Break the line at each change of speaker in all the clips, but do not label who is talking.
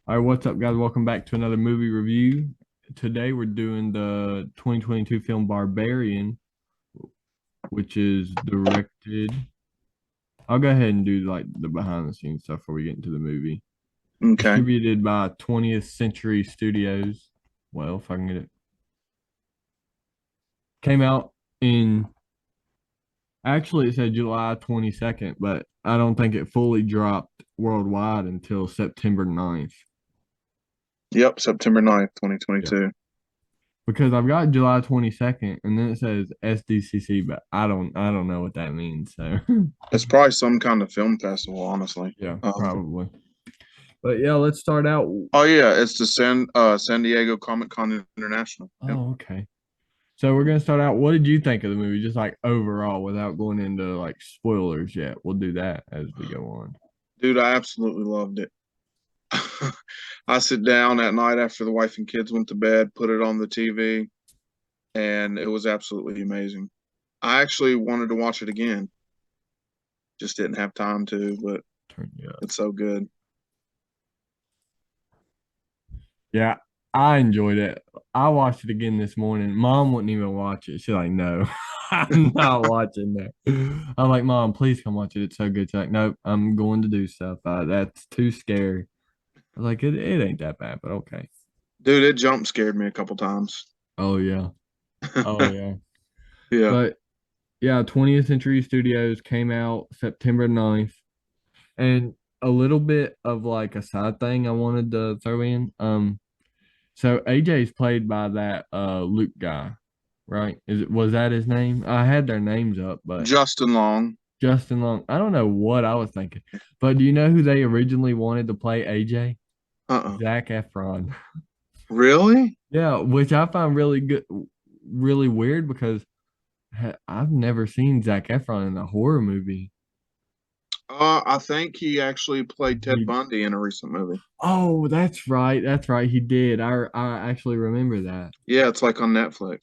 All right, what's up, guys? Welcome back to another movie review. Today we're doing the 2022 film Barbarian, which is directed. I'll go ahead and do like the behind the scenes stuff before we get into the movie.
Okay.
Distributed by 20th Century Studios. Well, if I can get it. Came out in actually it said July 22nd, but I don't think it fully dropped worldwide until September 9th.
Yep, September 9th,
Yeah.
2022.
Because I've got July 22nd and then it says SDCC, but I don't know what that means. So
It's probably some kind of film festival, honestly.
yeah,
Um,
probably. But yeah, let's start out.
oh yeah, it's the San Diego Comic Con International. Yep.
Oh, okay. So we're gonna start out. What did you think of the movie? Just like overall, without going into like spoilers yet. We'll do that as we go on.
Dude, I absolutely loved it. I sit down at night after the wife and kids went to bed, put it on the TV, and it was absolutely amazing. I actually wanted to watch it again, just didn't have time to, but
Turn you up.
it's so good.
Yeah, I enjoyed it. I watched it again this morning. Mom wouldn't even watch it. She's like, "No, I'm not watching that." I'm like, "Mom, please come watch it. It's so good." She's like, "Nope, I'm going to do stuff. That's too scary." I was like, "It ain't that bad, but okay."
Dude, it jump scared me a couple times.
Oh yeah, oh yeah.
Yeah.
But yeah, 20th Century Studios came out September 9th. And a little bit of like a side thing I wanted to throw in. So AJ's played by that Luke guy, right? Was that his name? I had their names up, but
Justin Long.
Justin Long. I don't know what I was thinking. But do you know who they originally wanted to play AJ?
Uh-uh.
Zac Efron.
Really?
Yeah, which I find really good, really weird because I've never seen Zac Efron in a horror movie.
I think he actually played Ted
He,
Bundy in a recent movie.
oh, that's right. That's right. He did. I actually remember that.
Yeah, it's like on Netflix.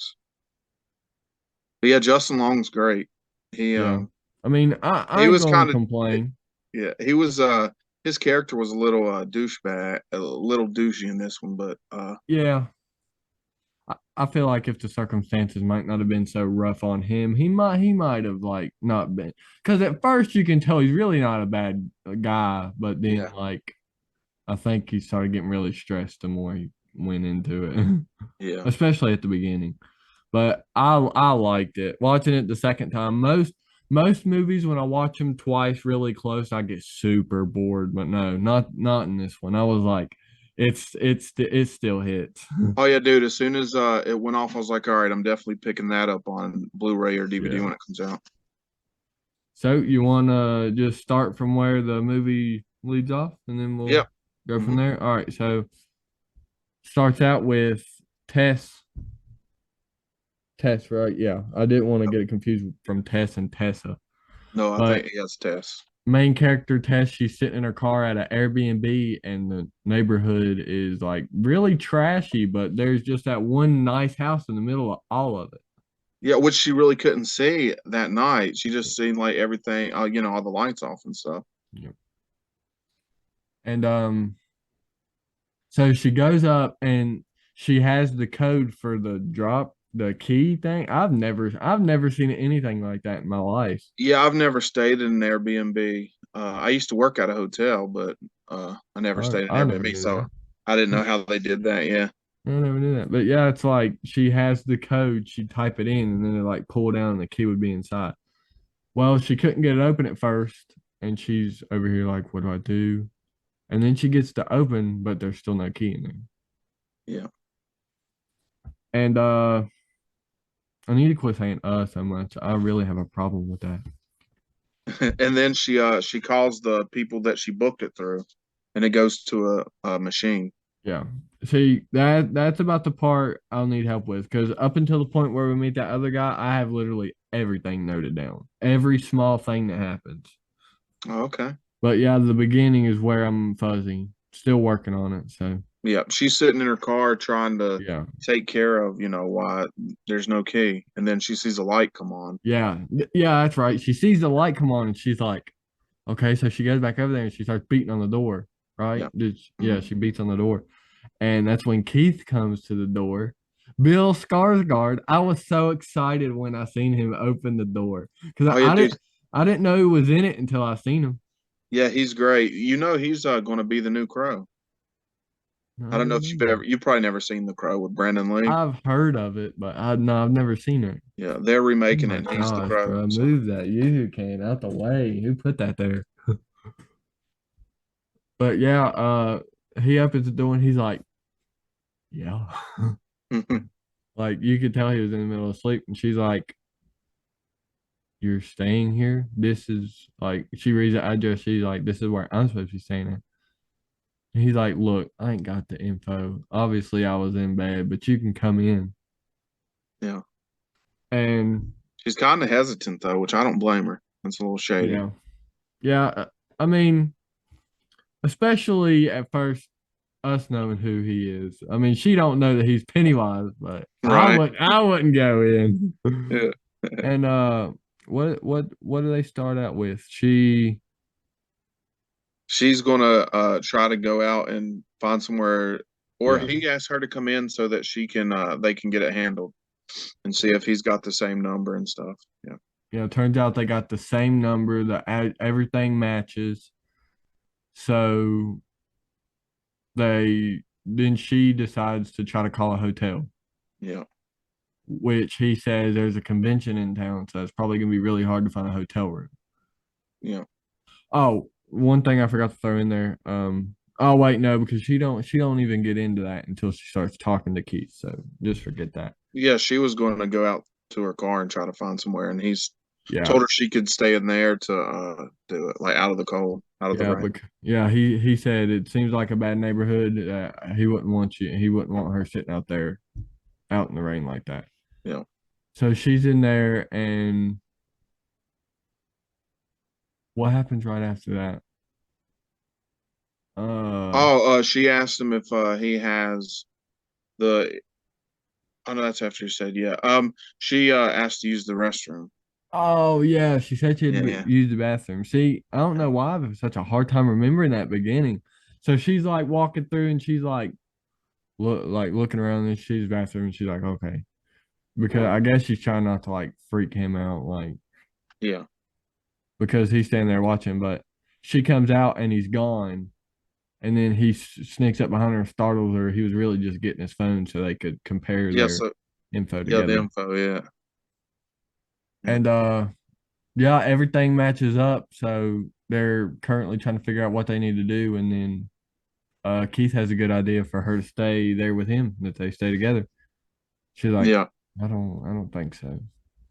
But yeah, Justin Long's great. He
Yeah. I mean, I
he
ain't
was
gonna
kind of
complain.
yeah, he was his character was a little douchebag, a little douchey in this one, but
Yeah. I feel like if the circumstances might not have been so rough on him, he might have like not been because at first you can tell he's really not a bad guy, but then
yeah.
like I think he started getting really stressed the more he went into it,
Yeah.
especially at the beginning. But I liked it. Watching it the second time, most movies when I watch them twice really close, I get super bored. But no, not in this one. I was like, it still hits.
Oh yeah, dude, as soon as it went off, I was like, all right, I'm definitely picking that up on Blu-ray or DVD
Yeah.
when it comes out.
So you want to just start from where the movie leads off, and then we'll
Yep.
go from
Hmm.
there. All right. So starts out with Tess. Tess, right? Yeah. I didn't want to get it confused from Tess and Tessa.
No, I think
But
he has tests.
main character Tess, she's sitting in her car at an Airbnb, and the neighborhood is like really trashy, but there's just that one nice house in the middle of all of it.
Yeah, which she really couldn't see that night. She just seen like everything, all the lights off and stuff.
Yep. And so she goes up and she has the code for the key thing. I've never seen anything like that in my life.
Yeah, I've never stayed in an Airbnb. I used to work at a hotel, but I never
I,
stayed in
I
an
never
Airbnb,
knew
so
that.
I didn't know how they did that. Yeah.
I never knew that. But yeah, it's like she has the code, she'd type it in, and then it like pull down and the key would be inside. Well, she couldn't get it open at first, and she's over here like, what do I do? And then she gets to open, but there's still no key in there.
Yeah.
And I need to quit saying so much. I really have a problem with that.
And then she calls the people that she booked it through, and it goes to a machine.
Yeah. See, that's about the part I'll need help with because up until the point where we meet that other guy, I have literally everything noted down. Every small thing that happens.
Oh, okay.
But yeah, the beginning is where I'm fuzzy. Still working on it. So
Yeah, she's sitting in her car trying to
yeah.
take care of, why there's no key, and then she sees a light come on.
Yeah. Yeah, that's right. She sees the light come on and she's like, okay, so she goes back over there and she starts beating on the door. right?
Yeah.
Yeah,
Hmm.
she beats on the door. And that's when Keith comes to the door. Bill Skarsgård. I was so excited when I seen him open the door because
Oh yeah, dude.
I didn't know he was in it until I seen him.
Yeah, he's great. You know, he's going to be the new Crow.
No,
I
I
don't know
didn't
if
know that.
you've probably never seen The Crow with Brandon Lee.
I've heard of it, but I no, I've never seen it.
Yeah, they're
Oh
remaking it,
my
and he's the
gosh,
Crow.
bro,
So
move that you can out the way. Who put that there? But yeah, he opens the door and he's like, yeah. Like you could tell he was in the middle of sleep, and she's like, "You're staying here. This is like." She reads the address. She's like, "This is where I'm supposed to be staying at." And he's like, "Look, I ain't got the info. Obviously, I was in bed, but you can come in."
yeah,
And
she's kind of hesitant though, which I don't blame her. That's a little shady.
yeah, yeah. I mean, especially at first, us knowing who he is. I mean, she don't know that he's Pennywise, but
Right.
I wouldn't go in.
Yeah.
And what do they start out with? She
She's gonna try to go out and find somewhere, or
yeah.
he asks her to come in so that she can they can get it handled and see if he's got the same number and stuff. Yeah.
Turns out they got the same number, everything matches. So they then she decides to try to call a hotel,
Yeah.
which he says there's a convention in town, so it's probably gonna be really hard to find a hotel room.
Yeah.
Oh, one thing I forgot to throw in there. Oh wait, no, because she don't even get into that until she starts talking to Keith. So just forget that.
Yeah, she was going to go out to her car and try to find somewhere, and he's
Yeah,
told her she could stay in there to do it, like out of the cold, out of the
yeah,
rain.
but yeah, he said it seems like a bad neighborhood. He wouldn't want you. He wouldn't want her sitting out there out in the rain like that.
Yeah.
So she's in there, and what happens right after that?
Oh, she asked him if he has the. Oh no, that's after he said yeah. She asked to use the restroom.
Oh yeah, she said she had
Yeah,
to
yeah,
use the bathroom. See, I don't
yeah.
know why I have such a hard time remembering that beginning. So she's like walking through, and she's like looking around, and she's bathroom, and she's like, okay, because I guess she's trying not to like freak him out, like
Yeah.
because he's standing there watching. But she comes out, and he's gone, and then he sneaks up behind her and startles her. He was really just getting his phone so they could compare
Yeah.
their
So
info
yeah, the
together.
info. Yeah. Yeah.
And yeah, everything matches up. So they're currently trying to figure out what they need to do. And then Keith has a good idea for her to stay there with him, that they stay together. She's like,
Yeah.
I don't think so.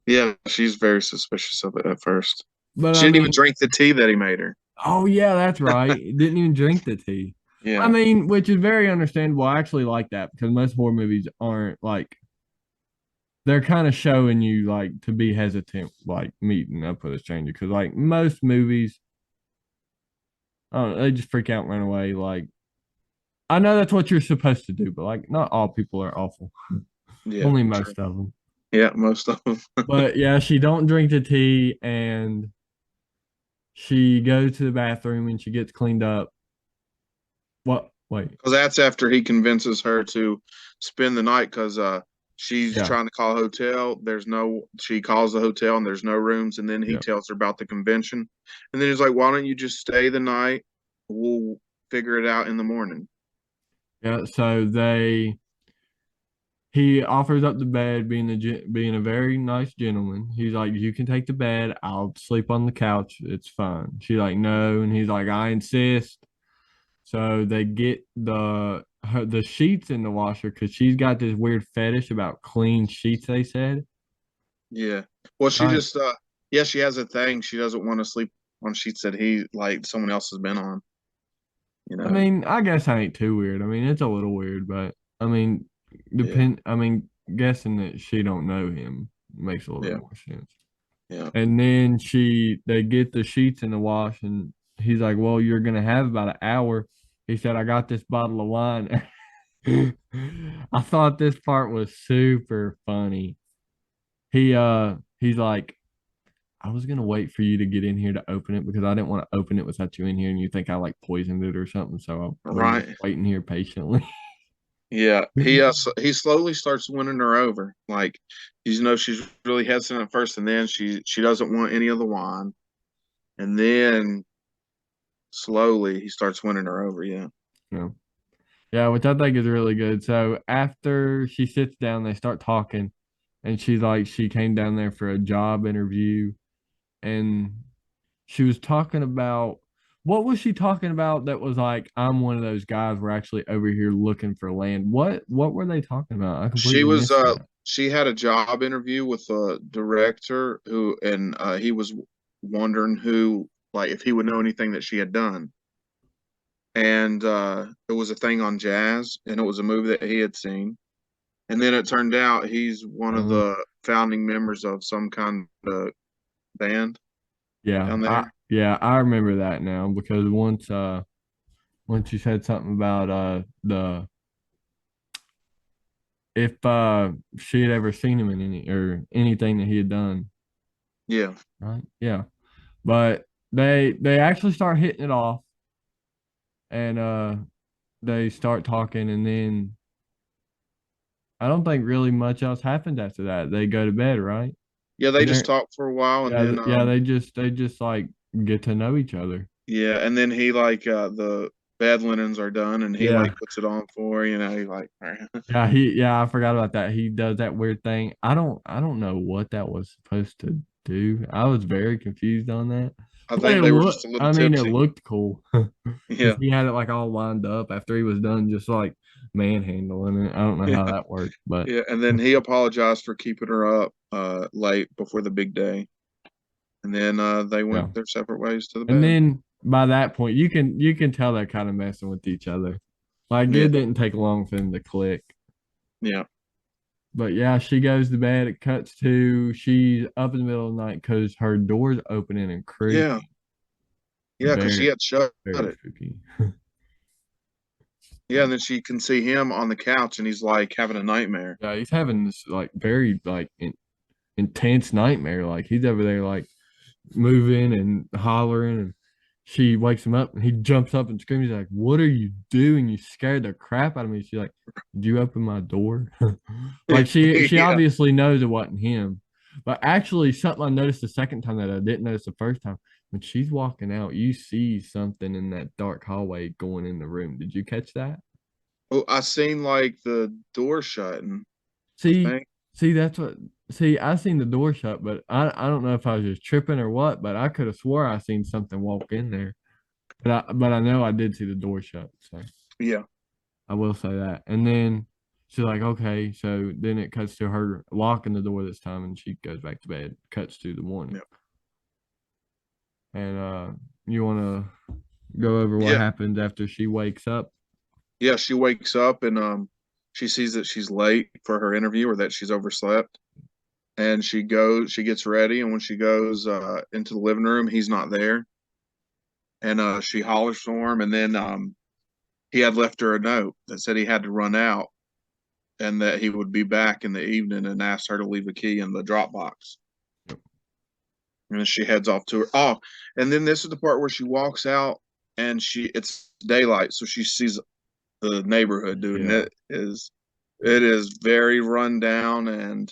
Yeah. She's very suspicious of it at first.
But
She
I
didn't even
mean,
drink the tea that he made her.
oh yeah, that's right. Didn't even drink the tea. I
Yeah.
mean, which is very understandable. I actually like that because most horror movies aren't like they're kind of showing you like to be hesitant, like meeting up with a stranger. Because like most movies, I don't know, they just freak out and run away. Like I know that's what you're supposed to do, but like not all people are awful.
Yeah.
Only
True.
most of them.
Yeah. Most of them.
But yeah, she don't drink the tea and she goes to the bathroom and she gets cleaned up. What? Wait.
Because that's after he convinces her to spend the night because she's
Yeah.
trying to call a hotel. She calls the hotel and there's no rooms. And then he
Yeah.
tells her about the convention. And then he's like, why don't you just stay the night? We'll figure it out in the morning.
Yeah. So he offers up the bed, being a very nice gentleman. He's like, you can take the bed. I'll sleep on the couch. It's fine. She's like, no, and he's like, I insist. So they get the sheets in the washer because she's got this weird fetish about clean sheets. They said,
Yeah. Well, she
right?
just, yeah, she has a thing. She doesn't want to sleep on sheets that like, someone else has been on, you
I
know?
mean, I guess I ain't too weird. I mean, it's a little weird, but I mean,
Yeah.
depend. I mean, guessing that she don't know him makes a little bit
Yeah.
more sense.
Yeah.
And then they get the sheets in the wash, and he's like, "Well, you're gonna have about an hour." He said, "I got this bottle of wine." I thought this part was super funny. He's like, I was gonna wait for you to get in here to open it because I didn't want to open it without you in here and you think I like poisoned it or something. So we're just
Right.
waiting here patiently.
Yeah, he slowly starts winning her over. Like, she's really hesitant at first, and then she doesn't want any of the wine, and then slowly he starts winning her over. Yeah,
Yeah. Yeah, which I think is really good. So after she sits down, they start talking, and she's like, she came down there for a job interview, and she was talking about what was she talking about that was like, I'm one of those guys, we're actually over here looking for land. What were they talking about? I
she
completely
was
missed that.
she had a job interview with a director who, and he was wondering who, like, if he would know anything that she had done, and it was a thing on jazz, and it was a movie that he had seen. And then it turned out he's one of
Um,
the founding members of some kind of band down there.
yeah, I remember that now because once you said something about the if she had ever seen him in any or anything that he had done,
Yeah.
right? Yeah. But they actually start hitting it off and they start talking and then I don't think really much else happened after that. They go to bed, right?
Yeah, they
Is
just
there
talked for a while, and
yeah,
then
yeah, they just like get to know each other.
yeah, and then he, like, the bed linens are done, and he,
Yeah.
like, puts it on for her, he like, all right.
Yeah, I forgot about that. He does that weird thing. I don't know what that was supposed to do. I was very confused on that.
I
But
think they were just a little
I mean it
tipsy.
looked cool. Because
Yeah.
he had it like all lined up after he was done just like manhandling it. I don't know
Yeah.
how that worked, but
Yeah, and then he apologized for keeping her up late before the big day. And then they
yeah.
went their separate ways to the
And
bed.
then by that point you can tell they're kind of messing with each other. Like
Yeah.
it didn't take long for them to click.
Yeah.
But yeah, she goes to bed. It cuts to she's up in the middle of the night because her door's opening and
Yeah.
creaking.
Yeah, because she
Very,
had shut
very
it.
spooky.
Yeah, and then she can see him on the couch, and he's like having a nightmare.
Yeah, he's having this like very like intense nightmare. Like he's over there like moving and hollering, and she wakes him up, and he jumps up and screams. He's like, "What are you doing? You scared the crap out of me." She's like, "Did you open my door?" Like she
Yeah.
obviously knows it wasn't him. But actually, something I noticed the second time that I didn't notice the first time. When she's walking out, you see something in that dark hallway going in the room. Did you catch that?
Oh, I seen, like, the door shutting, I
See,
think.
see, that's what. See, I seen the door shut, but I don't know if I was just tripping or what. But I could have swore I seen something walk in there. But I know I did see the door shut. So
Yeah.
I will say that. And then she's like, okay. So then it cuts to her locking the door this time, and she goes back to bed. Cuts to the morning.
Yeah.
And you want to go over what
Yeah.
happens after she wakes up?
Yeah, she wakes up, and she sees that she's late for her interview, or that she's overslept. And she gets ready, and when she goes into the living room, he's not there. And she hollers for him, and then he had left her a note that said he had to run out, and that he would be back in the evening, and asked her to leave a key in the drop box. And then she heads off to her. Oh, and then this is the part where she walks out, and it's daylight, so she sees the neighborhood, dude, and
Yeah.
it is very run down, and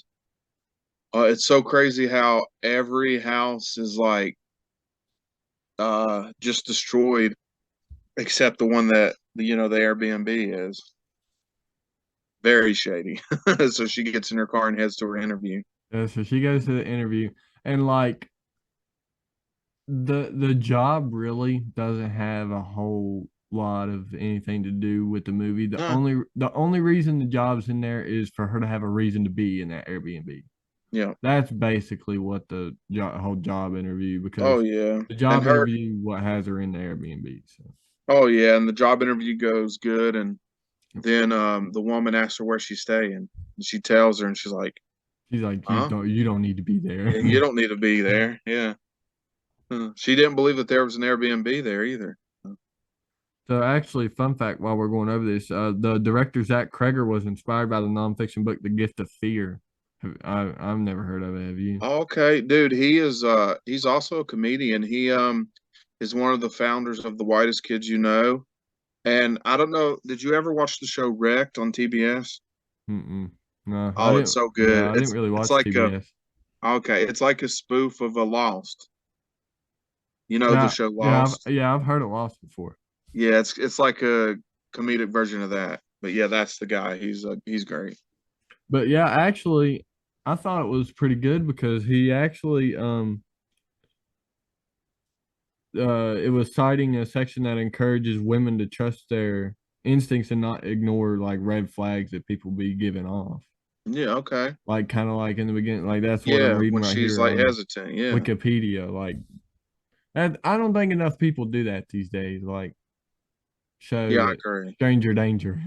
it's so crazy how every house is, like, just destroyed, except the one that the Airbnb is. Very shady. So she gets in her car and heads to her interview.
Yeah. So she goes to the interview, and like the job really doesn't have a whole lot of anything to do with the movie. The
Uh,
only the only reason the job's in there is for her to have a reason to be in that Airbnb.
yeah.
That's basically what the whole job interview
Oh
because
yeah.
the
And
job
her.
interview what has her in the Airbnb. So
Oh yeah. And the job interview goes good, and then the woman asks her where she's staying, and she tells her, and she's like,
she's like,
"Huh?
you don't need to be there.
Yeah, you don't need to be there." Yeah. She didn't believe that there was an Airbnb there either.
So actually, fun fact while we're going over this, the director Zach Kreger was inspired by the nonfiction book The Gift of Fear. I've never heard of it. Have you?
Okay, dude, he's also a comedian. He is one of the founders of the Whitest Kids You Know. And I don't know, did you ever watch the show Wrecked on TBS?
Mm-mm. No, I
Oh, it's
didn't.
so
Yeah,
good.
I didn't really
It's
watch
like a
TBS.
okay, it's like a spoof of a Lost. You know the
Yeah,
show
yeah,
Lost?
I've heard it Lost before.
Yeah, it's like a comedic version of that. But yeah, that's the guy. He's great.
But yeah, actually, I thought it was pretty good because he actually it was citing a section that encourages women to trust their instincts and not ignore like red flags that people be giving off.
Yeah, okay.
Like kind of like in the beginning, like that's what I'm
Yeah,
reading
when
right
she's
here
like
on
hesitant. Yeah.
Wikipedia. Like I don't think enough people do that these days. Like show
Yeah, I
that
agree.
stranger danger.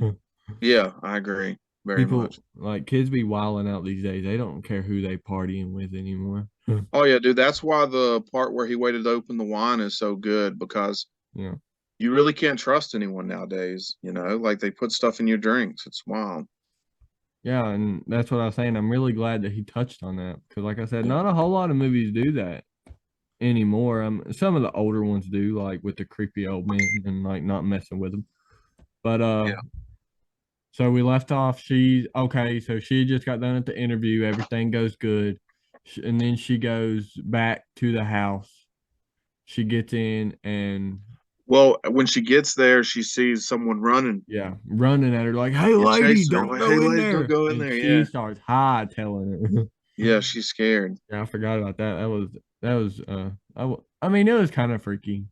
Yeah, I agree very
People
much.
like kids be wilding out these days. They don't care who they partying with anymore.
Oh yeah, dude, that's why the part where he waited to open the wine is so good because
Yeah.
you really can't trust anyone nowadays, you know? Like they put stuff in your drinks. It's wild.
Yeah, and that's what I was saying. I'm really glad that he touched on that because, like I said,
Yeah.
not a whole lot of movies do that anymore. Some of the older ones do, like with the creepy old men and like not messing with them. But
Yeah.
so we left off. She's okay. So she just got done at the interview. Everything goes good, and then she goes back to the house. She gets in and
Well, when she gets there, she sees someone running
yeah, running at her like, "Hey,
and
lady,
chasing her.
don't
Like, hey
go in
lady, don't
there!"
go in
And
there.
she
Yeah.
starts hightailing her.
Yeah, she's scared.
Yeah, I forgot about that. That was I mean, it was kind of freaky.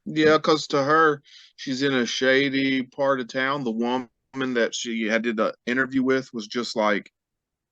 Yeah, because to her, she's in a shady part of town. The woman that she had did the interview with was just like,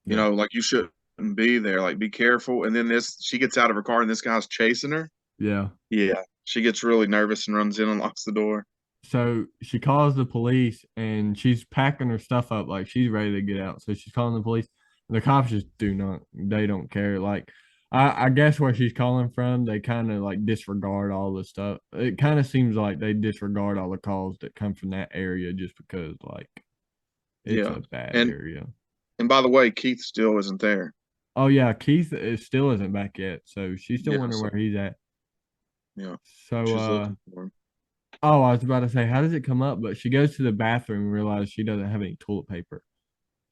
you
Yeah,
know, like you shouldn't be there. Like, be careful. And then she gets out of her car and this guy's chasing her.
yeah.
Yeah, she gets really nervous and runs in and locks the door.
So she calls the police and she's packing her stuff up like she's ready to get out. So she's calling the police. The cops just do not, they don't care. Like, I guess where she's calling from, they kind of like disregard all the stuff. It kind of seems like they disregard all the calls that come from that area just because, like, it's
Yeah,
a bad
and
area.
and by the way, Keith still isn't there.
Oh, yeah. Keith is, still isn't back yet. So she's still
Yeah,
wondering
so
where he's at.
yeah,
So,
she's looking for him.
oh, I was about to say, how does it come up? But she goes to the bathroom and realizes she doesn't have any toilet paper.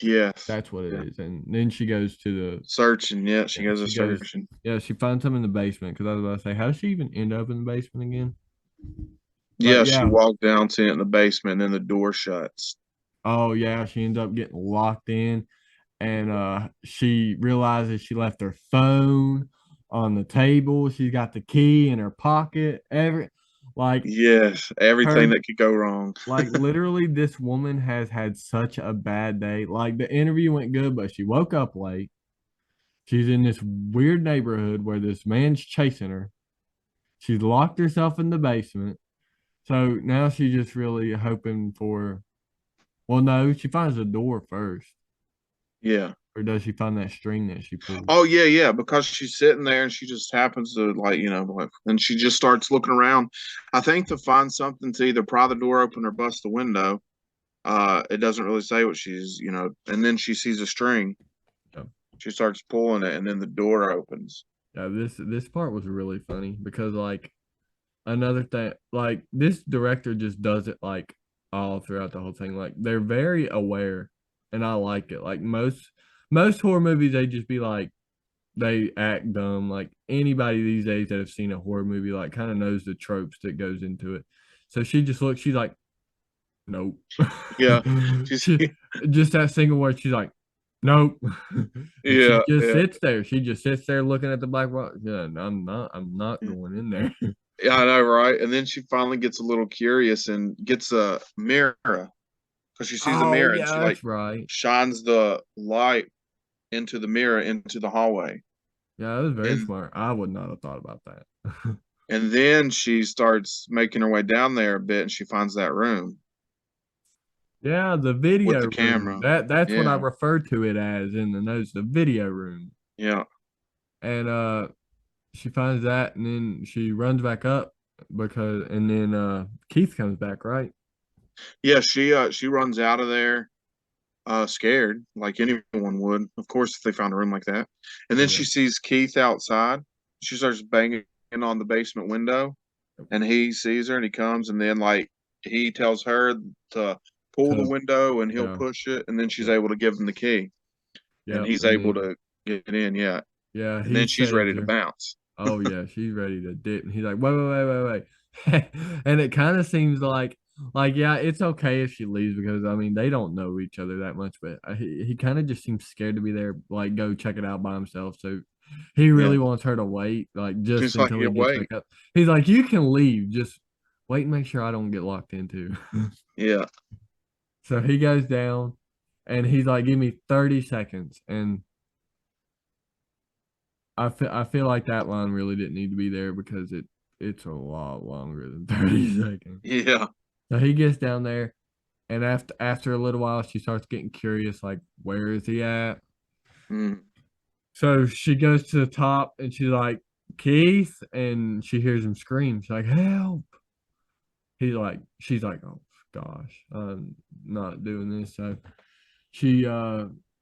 Yes,
That's what it
yeah,
is. And then she goes to the,
searching. Yeah, she
yeah,
goes to
she goes,
searching.
yeah, she finds some in the basement. Because I was about to say, how does she even end up in the basement again? But
Yeah, she
yeah,
walked down to it in the basement, and then the door shuts.
oh, yeah, she ends up getting locked in. And she realizes she left her phone on the table. She's got the key in her pocket. Like,
Yes, everything
her
that could go wrong.
Like literally, this woman has had such a bad day. Like the interview went good, but she woke up late. She's in this weird neighborhood where this man's chasing her. She's locked herself in the basement. So now she's just really hoping for. Well, no, she finds the door first,
Yeah.
or does she find that string that she pulled?
Oh yeah, yeah. Because she's sitting there and she just happens to like, like, and she just starts looking around. I think to find something to either pry the door open or bust the window. It doesn't really say what and then she sees a string.
Yeah.
She starts pulling it, and then the door opens.
Yeah, this part was really funny because like another thing, like this director just does it like all throughout the whole thing. Like they're very aware, and I like it. Like most horror movies, they just be like they act dumb. Like anybody these days that have seen a horror movie, like kind of knows the tropes that goes into it. So she just looks. She's like, nope.
Yeah, she's
She just that single word. She's like, nope. And she
yeah,
just
yeah,
sits there. She just sits there looking at the black box. Yeah, I'm not going in there.
yeah. I know, right? And then she finally gets a little curious and gets a mirror because she sees a
Oh
mirror and
yeah,
she like
that's right.
shines the light into the mirror into the hallway.
Yeah, that was very
And
smart. I would not have thought about that.
and then she starts making her way down there a bit and she finds that room
Yeah, the
with
video
the
room.
camera.
That's what I
Yeah,
refer to it as in the notes, the video room.
yeah.
And she finds that and then she runs back up because and then Keith comes back, right?
Yeah, she runs out of there scared, like anyone would, of course, if they found a room like that. And then
Yeah.
she sees Keith outside. She starts banging on the basement window, and he sees her, and he comes, and then like he tells her to pull the
So
window, and he'll
yeah,
push it, and then she's
yeah,
able to give him the key, and
yeah.
he's
And
able
then
to get in. Yeah,
yeah,
and
he
then she's
saves
ready to
her.
bounce.
Oh yeah, she's ready to dip, and he's like, wait, wait, wait, wait, wait. And it kind of seems like yeah, it's okay if she leaves because I mean they don't know each other that much, but he kind of just seems scared to be there, like go check it out by himself. So he
Yeah,
really wants her to wait, like just
she's like,
until
yeah,
he gets
wait.
back up. He's like, you can leave, just wait and make sure I don't get locked into.
Yeah,
So he goes down, and he's like, give me 30 seconds, and I feel like that line really didn't need to be there because it's a lot longer than 30 seconds.
yeah.
So he gets down there, and after a little while she starts getting curious, like, where is he at?
Mm.
So she goes to the top and she's like, Keith, and she hears him scream. She's like, help. She's like, oh gosh, I'm not doing this. So she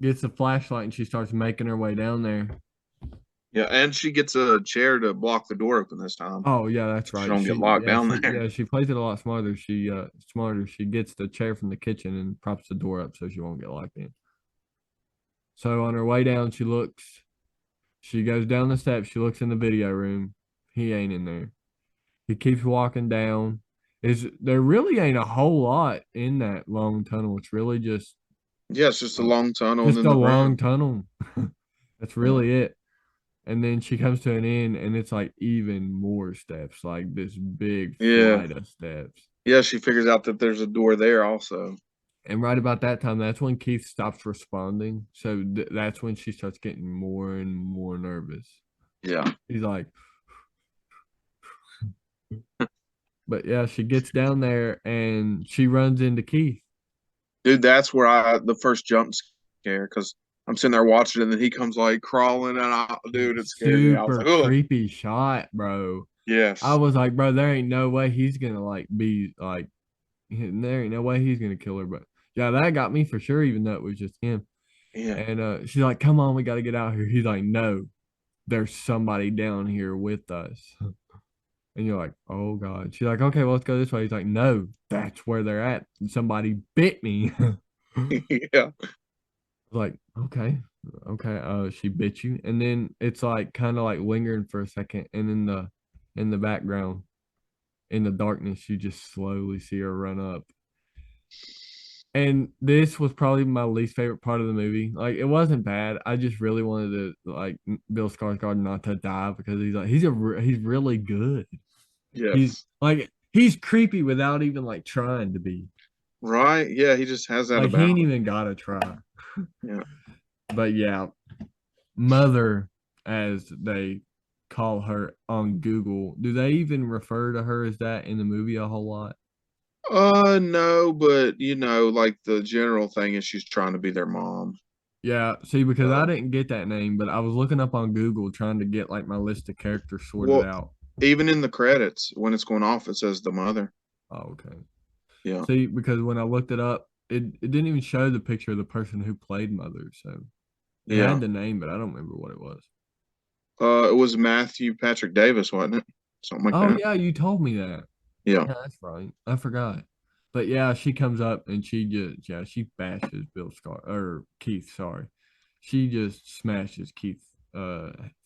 gets a flashlight and she starts making her way down there.
Yeah, and she gets a chair to block the door open this time.
Oh yeah, that's
She
right.
don't get
She
locked
yeah,
down
she
there.
yeah, she plays it a lot smarter. She gets the chair from the kitchen and props the door up so she won't get locked in. So on her way down, she goes down the steps, she looks in the video room. He ain't in there. He keeps walking down. Is there really ain't a whole lot in that long tunnel. It's really
Yeah, it's just a
uh,
long tunnel and
just
then
a
the
long
room.
tunnel. That's
Yeah.
really it. And then she comes to an end and it's like even more steps, like this big
Yeah.
flight of steps.
Yeah, she figures out that there's a door there also.
And right about that time, that's when Keith stops responding. So that's when she starts getting more and more nervous.
Yeah.
He's like, but yeah, she gets down there and she runs into Keith.
Dude, that's where the first jump scare, because I'm sitting there watching it and then he comes like crawling and dude, it scared me. I was
Super
like, oh,
creepy shot, bro. I
yes.
was like, bro, there ain't no way he's gonna like be like, there ain't no way he's gonna kill her. But yeah, that got me for sure, even though it was just him.
Yeah.
And she's like, come on, we got to get out here. He's like, no, there's somebody down here with us. And you're like, oh God. She's like, okay, well, let's go this way. He's like, no, that's where they're at. Somebody bit me.
Yeah.
Like, okay, okay. She bit you. And then it's like kind of like lingering for a second. And in the background, in the darkness, you just slowly see her run up. And this was probably my least favorite part of the movie. Like, it wasn't bad. I just really wanted to like Bill Skarsgård not to die because he's really good. He's
Yes.
like he's creepy without even like trying to be.
Right. Yeah, he just has that
Like he
about
ain't
him.
even gotta try.
Yeah.
But yeah, Mother, as they call her on Google, do they even refer to her as that in the movie a whole lot?
No, but like the general thing is she's trying to be their mom.
Yeah, see, because I
Uh,
didn't get that name, but I was looking up on Google trying to get like my list of characters sorted
well,
out.
even in the credits when it's going off, it says the mother.
Oh, okay.
Yeah.
See, because when I looked it up, it didn't even show the picture of the person who played Mother. So it had
Yeah.
the name, but I don't remember what it was.
It was Matthew Patrick Davis, wasn't it? Something like
Oh
that.
yeah, you told me that.
Yeah.
Yeah, that's right. I forgot. But yeah, she comes up and she bashes Bill Scar or Keith, sorry. She just smashes Keith's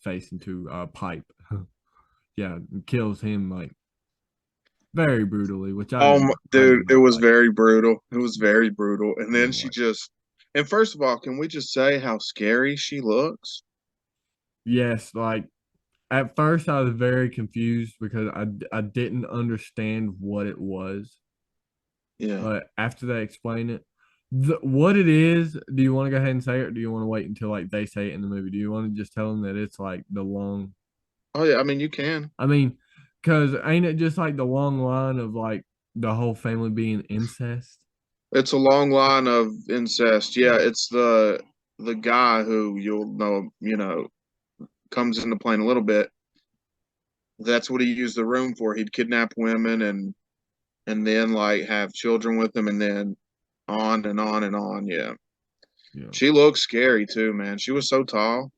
face into a pipe. Yeah, and kills him like very brutally, which I
Dude,
did
it
not
was
like.
very brutal. It was very brutal. And
I
then
didn't
she
like.
just, and first of all, can we just say how scary she looks?
Yes, like at first I was very confused because I didn't understand what it was.
Yeah.
But after they explain it, what it is, do you want to go ahead and say it, or do you want to wait until like they say it in the movie? Do you want to just tell them that it's like the long?
Oh yeah, I mean you can.
I mean, because ain't it just like the long line of like the whole family being incest?
It's a long line of incest. Yeah,
Yeah.
it's the guy who you'll know, comes into play in a little bit. That's what he used the room for. He'd kidnap women and then like have children with them and then on and on and on. Yeah.
Yeah.
She looked scary too, man. She was so tall.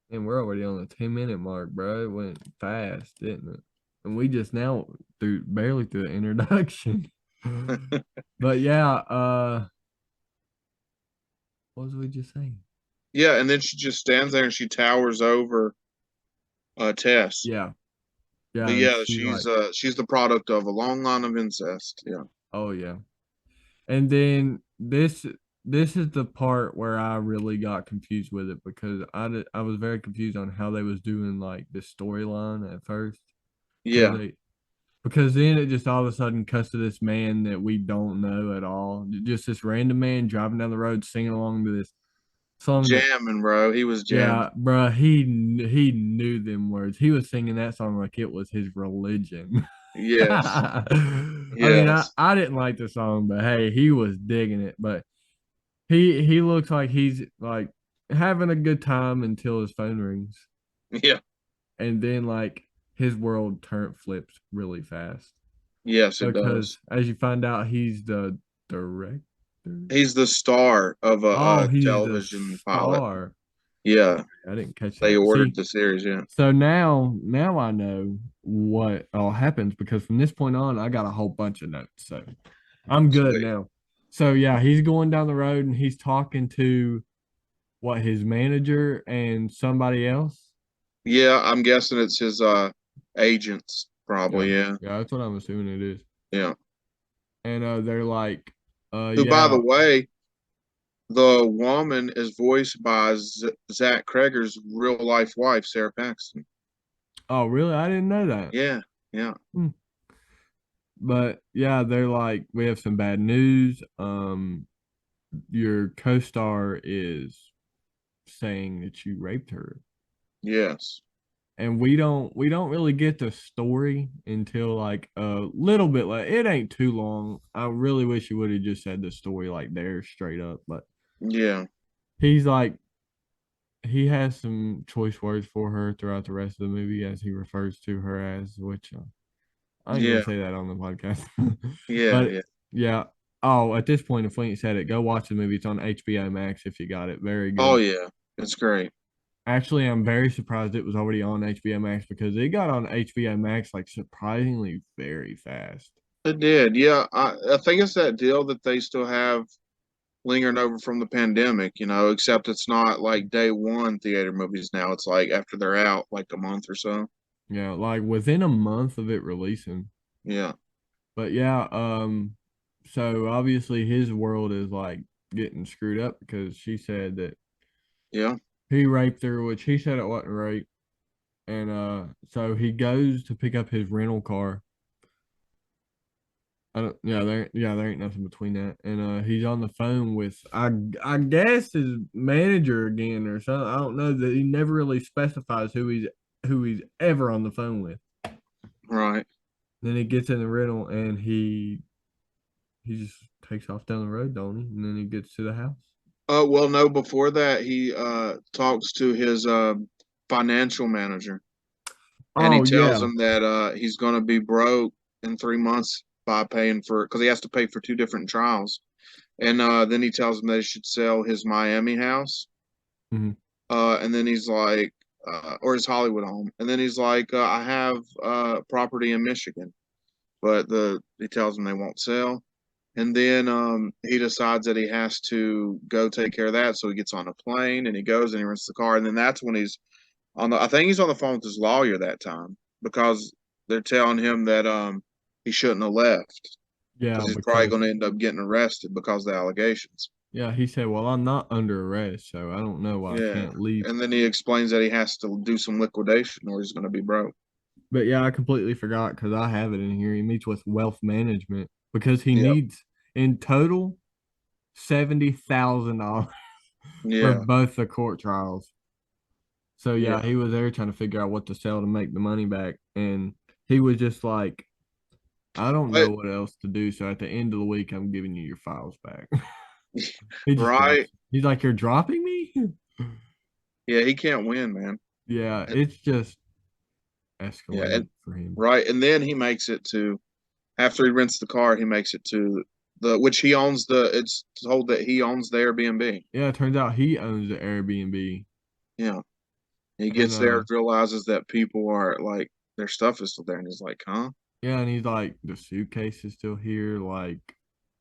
And we're already on the 10-minute mark, bro. It went fast, didn't it? And we just now through barely through the introduction. But yeah, what was we just saying?
Yeah, and then she just stands there and she towers over Tess.
Yeah.
But
Yeah, and
yeah,
she's like,
she's the product of a long line of incest. Yeah.
oh yeah. And then this is the part where I really got confused with it because I was very confused on how they was doing like this storyline at first because
Yeah.
they because then it just all of a sudden cuts to this man that we don't know at all, just this random man driving down the road singing along to this song that
Jamming, bro. He was
yeah,
jamming.
bruh, he knew them words. He was singing that song like it was his religion.
Yes.
I mean,
Yes.
I didn't like the song, but hey, he was digging it. But he looks like he's like having a good time until his phone rings,
Yeah.
and then like his world turn flips really fast
Yes, it
because
does.
as you find out, he's the director.
He's the star of
Oh,
a
he's the
television pilot.
star.
Yeah.
Okay, I didn't catch
They
that.
ordered
See,
the series, yeah.
so now I know what all happens because from this point on, I got a whole bunch of notes. So I'm good
Sweet.
now. So yeah, he's going down the road and he's talking to what his manager and somebody else.
Yeah, I'm guessing it's his agents,
Yeah,
probably, yeah.
yeah, that's what I'm assuming it is.
Yeah.
And they're like,
Who, by the
yeah.
way, the woman is voiced by Zach Kreger's real life wife, Sarah Paxton.
Oh, really? I didn't know that.
Yeah, yeah,
Hmm. But yeah, they're like, we have some bad news. Your co-star is saying that you raped her.
yes,
And we don't really get the story until like a little bit like it ain't too long. I really wish you would have just said the story like there straight up, but
yeah,
he's like he has some choice words for her throughout the rest of the movie as he refers to her as which I ain't gonna
yeah,
say that on the podcast.
yeah,
But
yeah.
yeah. Oh, at this point, if we ain't said it, go watch the movie. It's on HBO Max if you got it. Very
Oh,
good.
yeah, it's great.
Actually, I'm very surprised it was already on HBO Max because it got on HBO Max like surprisingly very fast.
It did, yeah. I think it's that deal that they still have lingering over from the pandemic, except it's not like day one theater movies now. It's like after they're out, like a month or so.
Yeah, like within a month of it releasing.
Yeah,
But yeah, so obviously his world is like getting screwed up because she said that
yeah,
he raped her, which he said it wasn't rape. And so he goes to pick up his rental car. I don't, there ain't nothing between that. And he's on the phone with I guess his manager again or something. I don't know that he never really specifies who he's ever on the phone with.
right.
Then he gets in the rental and he just takes off down the road, don't he? And then he gets to the house.
Well, no, before that, he talks to his financial manager, and he
Oh
tells
yeah.
him that he's going to be broke in 3 months by paying for because he has to pay for two different trials. And then he tells him that he should sell his Miami house.
Hmm.
And then he's like, or his Hollywood home. And then he's like, I have property in Michigan, but he tells him they won't sell. And then he decides that he has to go take care of that. So he gets on a plane and he goes and he rents the car. And then that's when he's I think he's on the phone with his lawyer that time because they're telling him that he shouldn't have left because
Yeah,
he's probably
because
going to end up getting arrested because of the allegations.
yeah, he said, "Well, I'm not under arrest, so I don't know why I
Yeah.
can't leave."
And then he explains that he has to do some liquidation or he's going to be broke.
But yeah, I completely forgot because I have it in here. He meets with wealth management because he
Yep.
needs in total $70,000 for
Yeah.
both the court trials. So
Yeah.
yeah, he was there trying to figure out what to sell to make the money back, and he was just like, "I don't know
But,
what else to do." So at the end of the week, I'm giving you your files back. He just
right.
drops. He's like, "You're dropping me?"
Yeah. He can't win, man.
Yeah, it's just
Yeah. And,
escalated for him.
right. And then he makes it to, after he rents the car, he makes it to the which he owns the. It's told that he owns the Airbnb.
Yeah, it turns out he owns the Airbnb.
Yeah, he
And
gets there, realizes that people are like their stuff is still there, and he's like, "Huh?"
yeah, and he's like, the suitcase is still here. Like,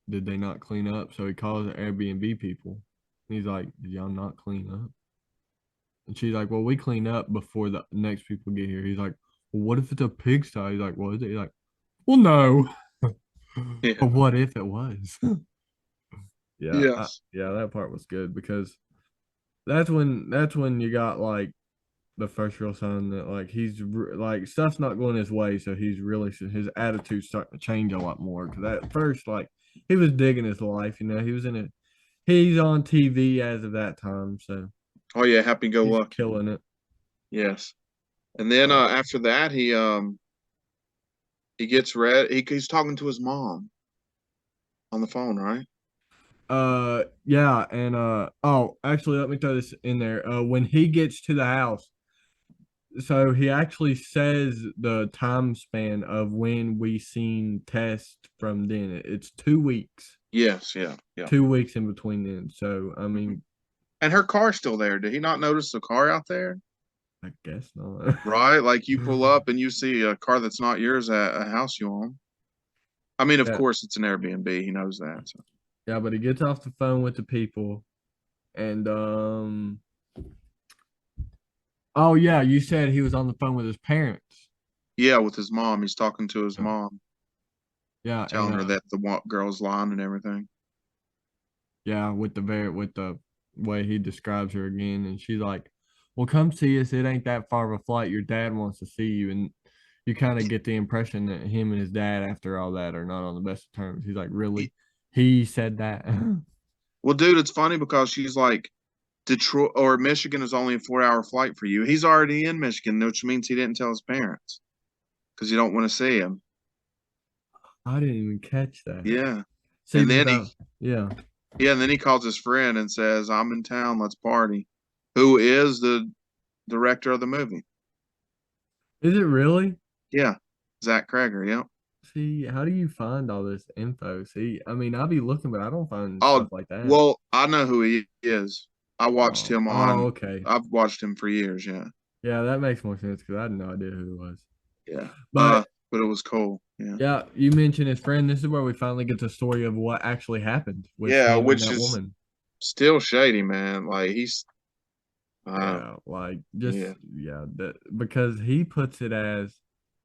did they not clean up? So he calls the Airbnb people. He's like, did y'all not clean up? And she's like, well, we clean up before the next people get here. He's like, well, what if it's a pigsty? He's like, what is it? He's like, well, no.
Yeah.
But what if it was?
Yes.
Yeah, that part was good because that's when you got like the first real sign that like like stuff's not going his way, so he's really his attitude's starting to change a lot more. Because at first, like he was digging his life, he was in it. He's on TV as of that time, so
Oh yeah, happy go
he's
lucky.
killing it.
Yes. And then
Uh,
after that, he gets ready. He's talking to his mom on the phone, right?
yeah, and oh, actually, let me throw this in there. When he gets to the house, so he actually says the time span of when we seen Test from then. It's 2 weeks.
Yes. Yeah. Yeah.
2 weeks in between then. So I
Mhm.
mean,
And her car's still there. Did he not notice the car out there?
I guess not.
Right? Like you pull up and you see a car that's not yours at a house you own. I mean, of
Yeah,
course, it's an Airbnb. He knows that. So.
yeah, but he gets off the phone with the people, and oh yeah, you said he was on the phone with his parents.
Yeah, with his mom. He's talking to his
Yeah,
mom,
yeah, and
telling her that the girl's lying and everything.
yeah, with the way he describes her again, and she's like, "Well, come see us. It ain't that far of a flight. Your dad wants to see you." And you kind of get the impression that him and his dad, after all that, are not on the best of terms. He's like, "Really? He said that?"
Well, dude, it's funny because she's like, Detroit or Michigan is only a 4 hour flight for you. He's already in Michigan, which means he didn't tell his parents because you don't want to see him.
I didn't even catch that.
Yeah.
See,
And
but
then
yeah.
and then he calls his friend and says, I'm in town, let's party. Who is the director of the movie?
Is it really?
Yeah. Zach Krager. Yeah.
See, how do you find all this info? See, I mean, I'll be looking, but I don't find
Oh,
stuff like that.
well, I know who he is.
Okay.
I've watched him for years. Yeah.
Yeah, that makes more sense because I had no idea who it was.
Yeah.
But
But it was cool. Yeah.
yeah, you mentioned his friend. This is where we finally get the story of what actually happened with
Yeah.
him and
Which
that
is
woman.
still shady, man. Like uh,
Yeah, like just
yeah.
yeah, that because he puts it as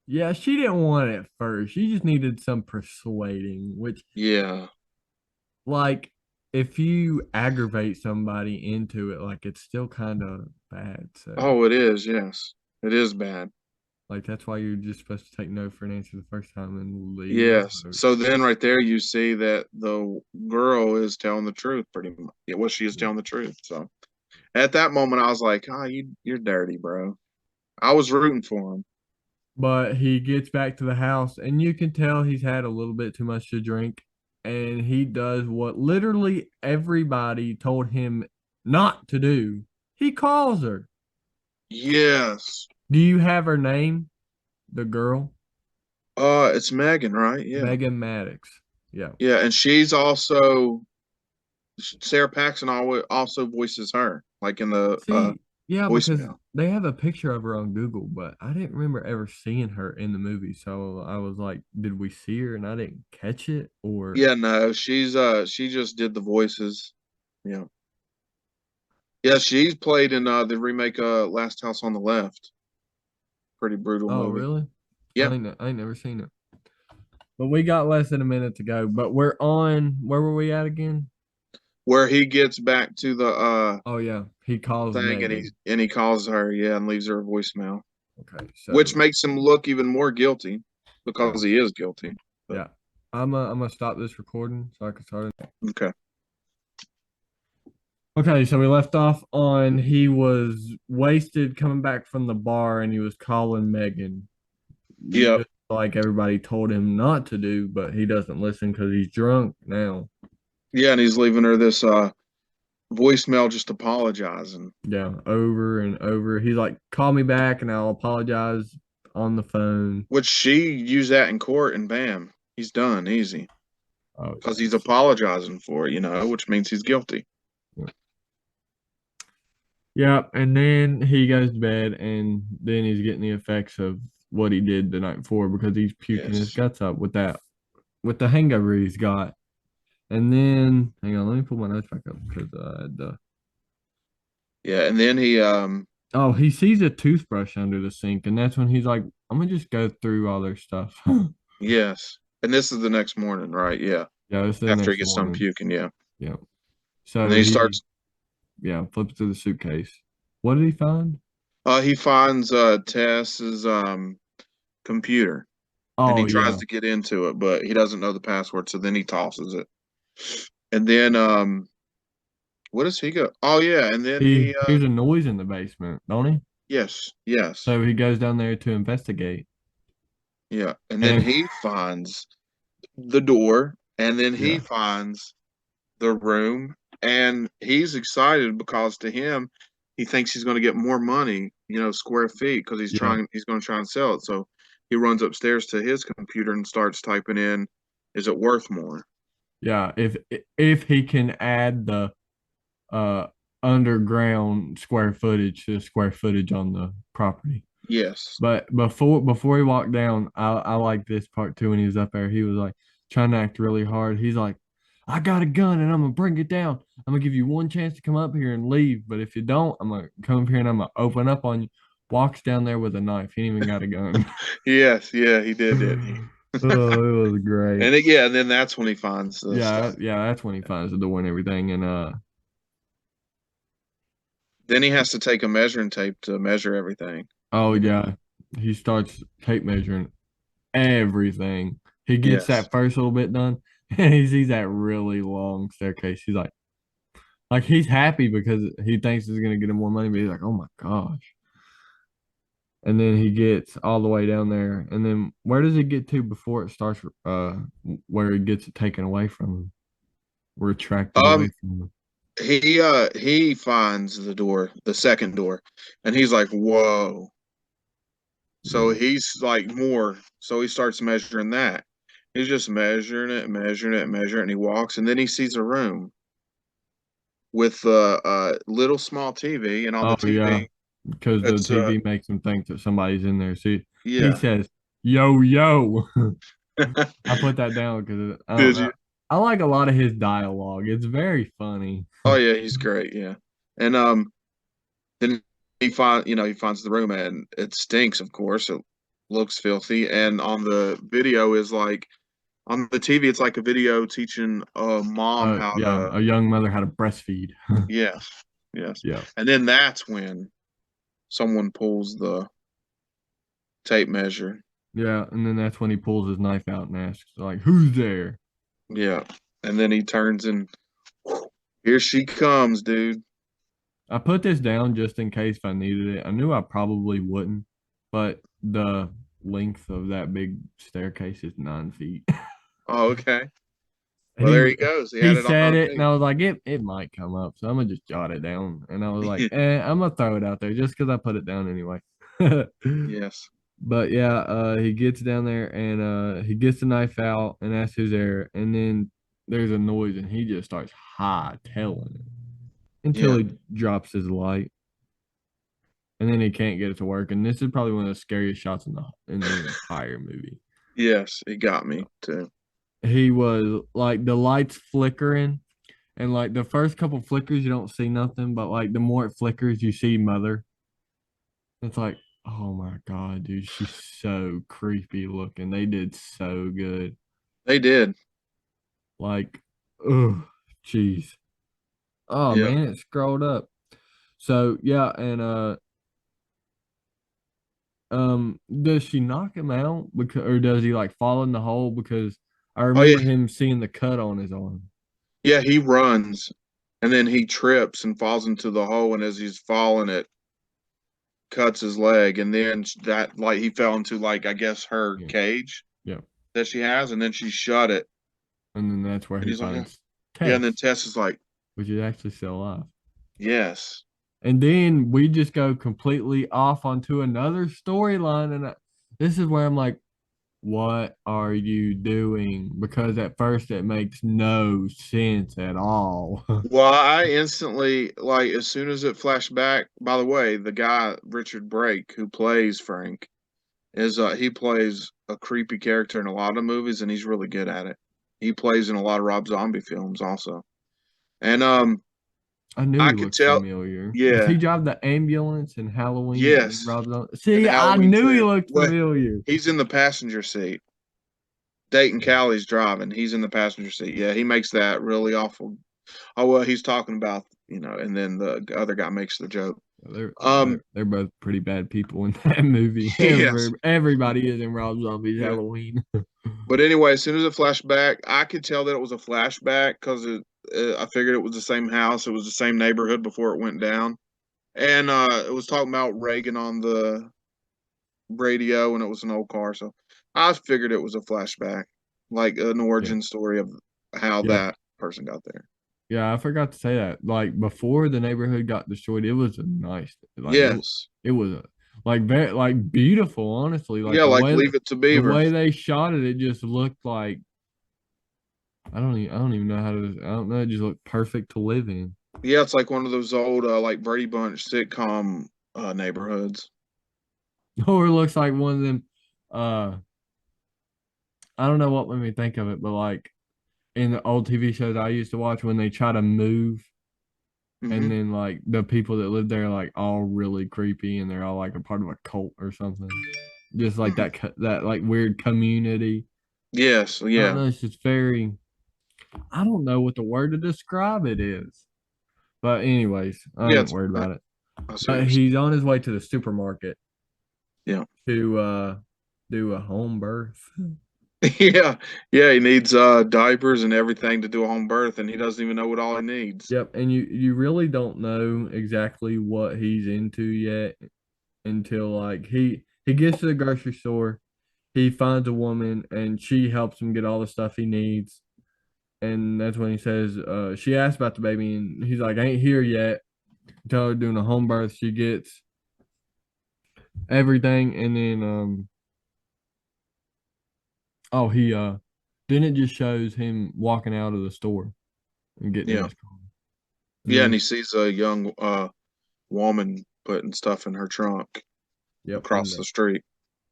yeah, she didn't want it at first. She just needed some persuading, which
Yeah.
like if you aggravate somebody into it, like it's still kind of bad. So
Oh, it is. Yes. It is bad.
like that's why you're just supposed to take no for an answer the first time and leave the
Yes.
host.
So then right there you see that the girl is telling the truth pretty much. Yeah, well, she is telling the truth. So at that moment I was like, oh, you're dirty, bro. I was rooting for him.
But he gets back to the house and you can tell he's had a little bit too much to drink and he does what literally everybody told him not to do. He calls her.
Yes.
Do you have her name? The girl?
It's Megan, right? Yeah.
Megan Maddox. Yeah.
Yeah, and she's also Sarah Paxton also voices her, like in the
See, yeah, because
voicemail.
they have a picture of her on Google, but I didn't remember ever seeing her in the movie. So I was like, did we see her and I didn't catch it? Or
Yeah, no, she just did the voices. Yeah. Yeah, she's played in the remake Last House on the Left. Pretty brutal
oh
movie.
really?
Yeah.
I ain't never seen it. But we got less than a minute to go. But we're on where were we at again?
Where he gets back to the
Oh yeah. He calls
thing and
Megan.
he calls her, yeah, and leaves her a voicemail.
Okay,
Which
so
makes him look even more guilty
yeah.
because he is guilty. But
Yeah. I'm gonna stop this recording so I can start it.
okay.
Okay, so we left off on he was wasted coming back from the bar and he was calling Megan.
Yep.
Just like everybody told him not to do, but he doesn't listen because he's drunk now.
Yeah, and he's leaving her this voicemail just apologizing.
Yeah, over and over. He's like, call me back and I'll apologize on the phone.
Which she used that in court and bam, he's done easy.
Oh
because he's
yes.
apologizing for it, which means he's guilty.
Yep. And then he goes to bed, and then he's getting the effects of what he did the night before because he's puking his
Yes.
guts up with the hangover he's got. And then hang on, let me pull my notes back up because the
Yeah, and then he
oh, he sees a toothbrush under the sink, and that's when he's like, I'm gonna just go through all their stuff.
yes. And this is the next morning, right? Yeah.
Yeah, it's the
After he
next
gets done
morning.
puking, yeah.
Yeah.
And then
So
he
he
starts
yeah, flips through the suitcase. What did he find?
he finds Tess's computer and he
Oh
tries
yeah.
to get into it, but he doesn't know the password, so then he tosses it. And then what does he go? Oh yeah, and then
He
he
hears a noise in the basement, don't he?
yes, yes.
So he goes down there to investigate.
Yeah. And then
And
he finds the door and then he
yeah,
finds the room and he's excited because to him he thinks he's going to get more money, square feet because
yeah,
he's going to try and sell it. So he runs upstairs to his computer and starts typing in, is it worth more?
yeah. If he can add the uh underground square footage to the square footage on the property.
Yes.
But before he walked down, I like this part too. When he was up there, he was like trying to act really hard. He's like, "I got a gun and I'm gonna bring it down. I'm gonna give you one chance to come up here and leave. But if you don't, I'm gonna come up here and I'm gonna open up on you." Walks down there with a knife. He ain't even got a gun.
Yes, yeah, he did, didn't he?
Oh, it was great.
Yeah, and then that's when he finds the
Yeah,
stuff.
yeah. That's when he finds the door and everything. And
Then he has to take a measuring tape to measure everything.
oh yeah, he starts tape measuring everything. He gets
Yes.
that first little bit done, and he sees that really long staircase. He's like he's happy because he thinks it's gonna get him more money, but he's like, oh my gosh. And then he gets all the way down there, and then where does it get to before it starts? Where it gets it taken away from him, retracted away
Um,
from him.
he finds the door, the second door, and he's like, "Whoa." So
Yeah.
he's like more. So he starts measuring that. He's just measuring it, measuring it, measuring it, and he walks, and then he sees a room with a little small TV, and on
Oh
the
yeah,
TV,
because the
it's
TV makes him think that somebody's in there. See, he
yeah.
says, "Yo yo." I put that down because I don't
Did
know.
you?
I like a lot of his dialogue. It's very funny.
Oh yeah, he's great. Yeah, and then he finds the room, and it stinks. Of course, it looks filthy, and on the video is like on the TV, it's like a video teaching a mom how
Yeah,
to.
a young mother how to breastfeed.
Yes, yes,
Yeah,
and then that's when someone pulls the tape measure.
yeah, and then that's when he pulls his knife out and asks, like, "Who's there?"
Yeah, and then he turns and here she comes, dude.
I put this down just in case if I needed it. I knew I probably wouldn't, but the length of that big staircase is 9 feet.
Oh, okay. Well,
he
there he goes. He
he
had it on
said it, and
tape.
I was like, it might come up, so I'm gonna just jot it down. And I was like, I'm gonna throw it out there just because I put it down anyway.
Yes,
But yeah, he gets down there and he gets the knife out and asks who's there, and then there's a noise and he just starts hightailing it until
yeah,
he drops his light, and then he can't get it to work. And this is probably one of the scariest shots in the entire movie.
yes. It got me too.
He was like the lights flickering, and like the first couple flickers you don't see nothing, but like the more it flickers you see Mother. It's like, oh my God, dude, she's so creepy looking. They did so good.
They did.
Like, oh, jeez. Oh
Yeah.
man, it scrolled up. So yeah, and does she knock him out because, or does he like fall in the hole? Because I
Oh yeah,
remember him seeing the cut on his arm.
yeah. He runs, and then he trips and falls into the hole. And as he's falling, it cuts his leg. And then that, like, he fell into like I guess her
Yeah,
cage
yeah.
that she has, and then she shut it.
And then that's where
And
he
he's like,
finds
yeah. And then
Tess,
Tess is like,
which is actually still alive.
yes,
And then we just go completely off onto another storyline, and this is where I'm like, what are you doing? Because at first it makes no sense at all.
Well, I instantly like as soon as it flashed back. By the way, the guy Richard Brake who plays Frank is he plays a creepy character in a lot of movies, and he's really good at it. He plays in a lot of Rob Zombie films also, and
I knew
I
he
could
looked
tell.
familiar. Does he
Yeah,
drive the ambulance in Halloween and
yes,
Rob Zombie?
and
See, I
Halloween
knew he
too.
looked
Well,
familiar.
he's in the passenger seat. Dayton Callie's driving. He's in the passenger seat. Yeah, he makes that really awful. Oh well, he's talking about and then the other guy makes the joke.
They're
Um,
they're both pretty bad people in that movie.
yes,
Everybody is in Rob Zombie's
yeah.
Halloween.
But anyway, as soon as it flashed back, I could tell that it was a flashback because I figured it was the same house, it was the same neighborhood before it went down, and it was talking about Reagan on the radio, and it was an old car, so I figured it was a flashback, like an
Yeah.
origin story of how
Yep.
that person got there.
Yeah, I forgot to say that. Like before the neighborhood got destroyed, it was a nice
Yes,
it was a, like very like beautiful, honestly. Like
yeah, like Leave It to
the
Beaver.
way they shot it, it just looked like I don't even know how to I don't know, it just looked perfect to live in.
Yeah, it's like one of those old like Brady Bunch sitcom neighborhoods.
Or it looks like one of them uh I don't know what made me think of it, but like in the old TV shows I used to watch when they try to move and
Hmm.
then like the people that live there are like all really creepy and they're all like a part of a cult or something. Just like
Hmm.
that like weird community.
Yes,
I don't
yeah,
know, it's just very I don't know what the word to describe it is. But anyways, I
yeah.
ain't worried about it.
I see what
But
you're saying.
he's on his way to the supermarket
Yeah.
to do a home birth.
Yeah, yeah, he needs diapers and everything to do a home birth, and he doesn't even know what all he needs.
Yep, and you really don't know exactly what he's into yet until like he gets to the grocery store, he finds a woman and she helps him get all the stuff he needs. And that's when he says, she asked about the baby and he's like, I ain't here yet. Tell her doing a home birth, she gets everything and then oh he then it just shows him walking out of the store and getting in
Yeah,
his car. And
yeah, and
then
he sees a young woman putting stuff in her trunk
yep,
across the street.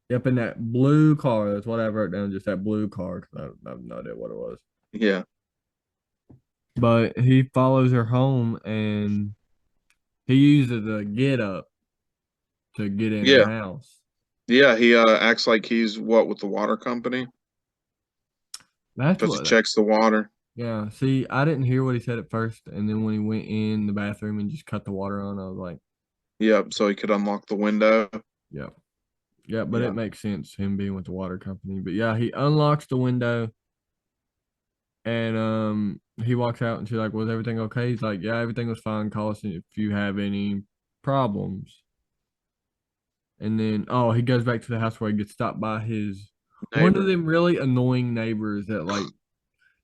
in that blue car. That's what I wrote down, just that blue car, 'cause I have no idea what it was.
Yeah,
But he follows her home and he uses a get up to get in the
yeah,
house.
yeah. He acts like he's what with the water company
That's
because he
what,
checks the water.
yeah. See, I didn't hear what he said at first. And then when he went in the bathroom and just cut the water on, I was like,
Yep, so he could unlock the window.
yeah, yeah. But it
Yeah,
makes sense him being with the water company. But yeah, he unlocks the window and he walks out and she's like, was everything okay? He's like, yeah, everything was fine. Call us if you have any problems. And then he goes back to the house where he gets stopped by his one of
neighbor.
them really annoying neighbors that like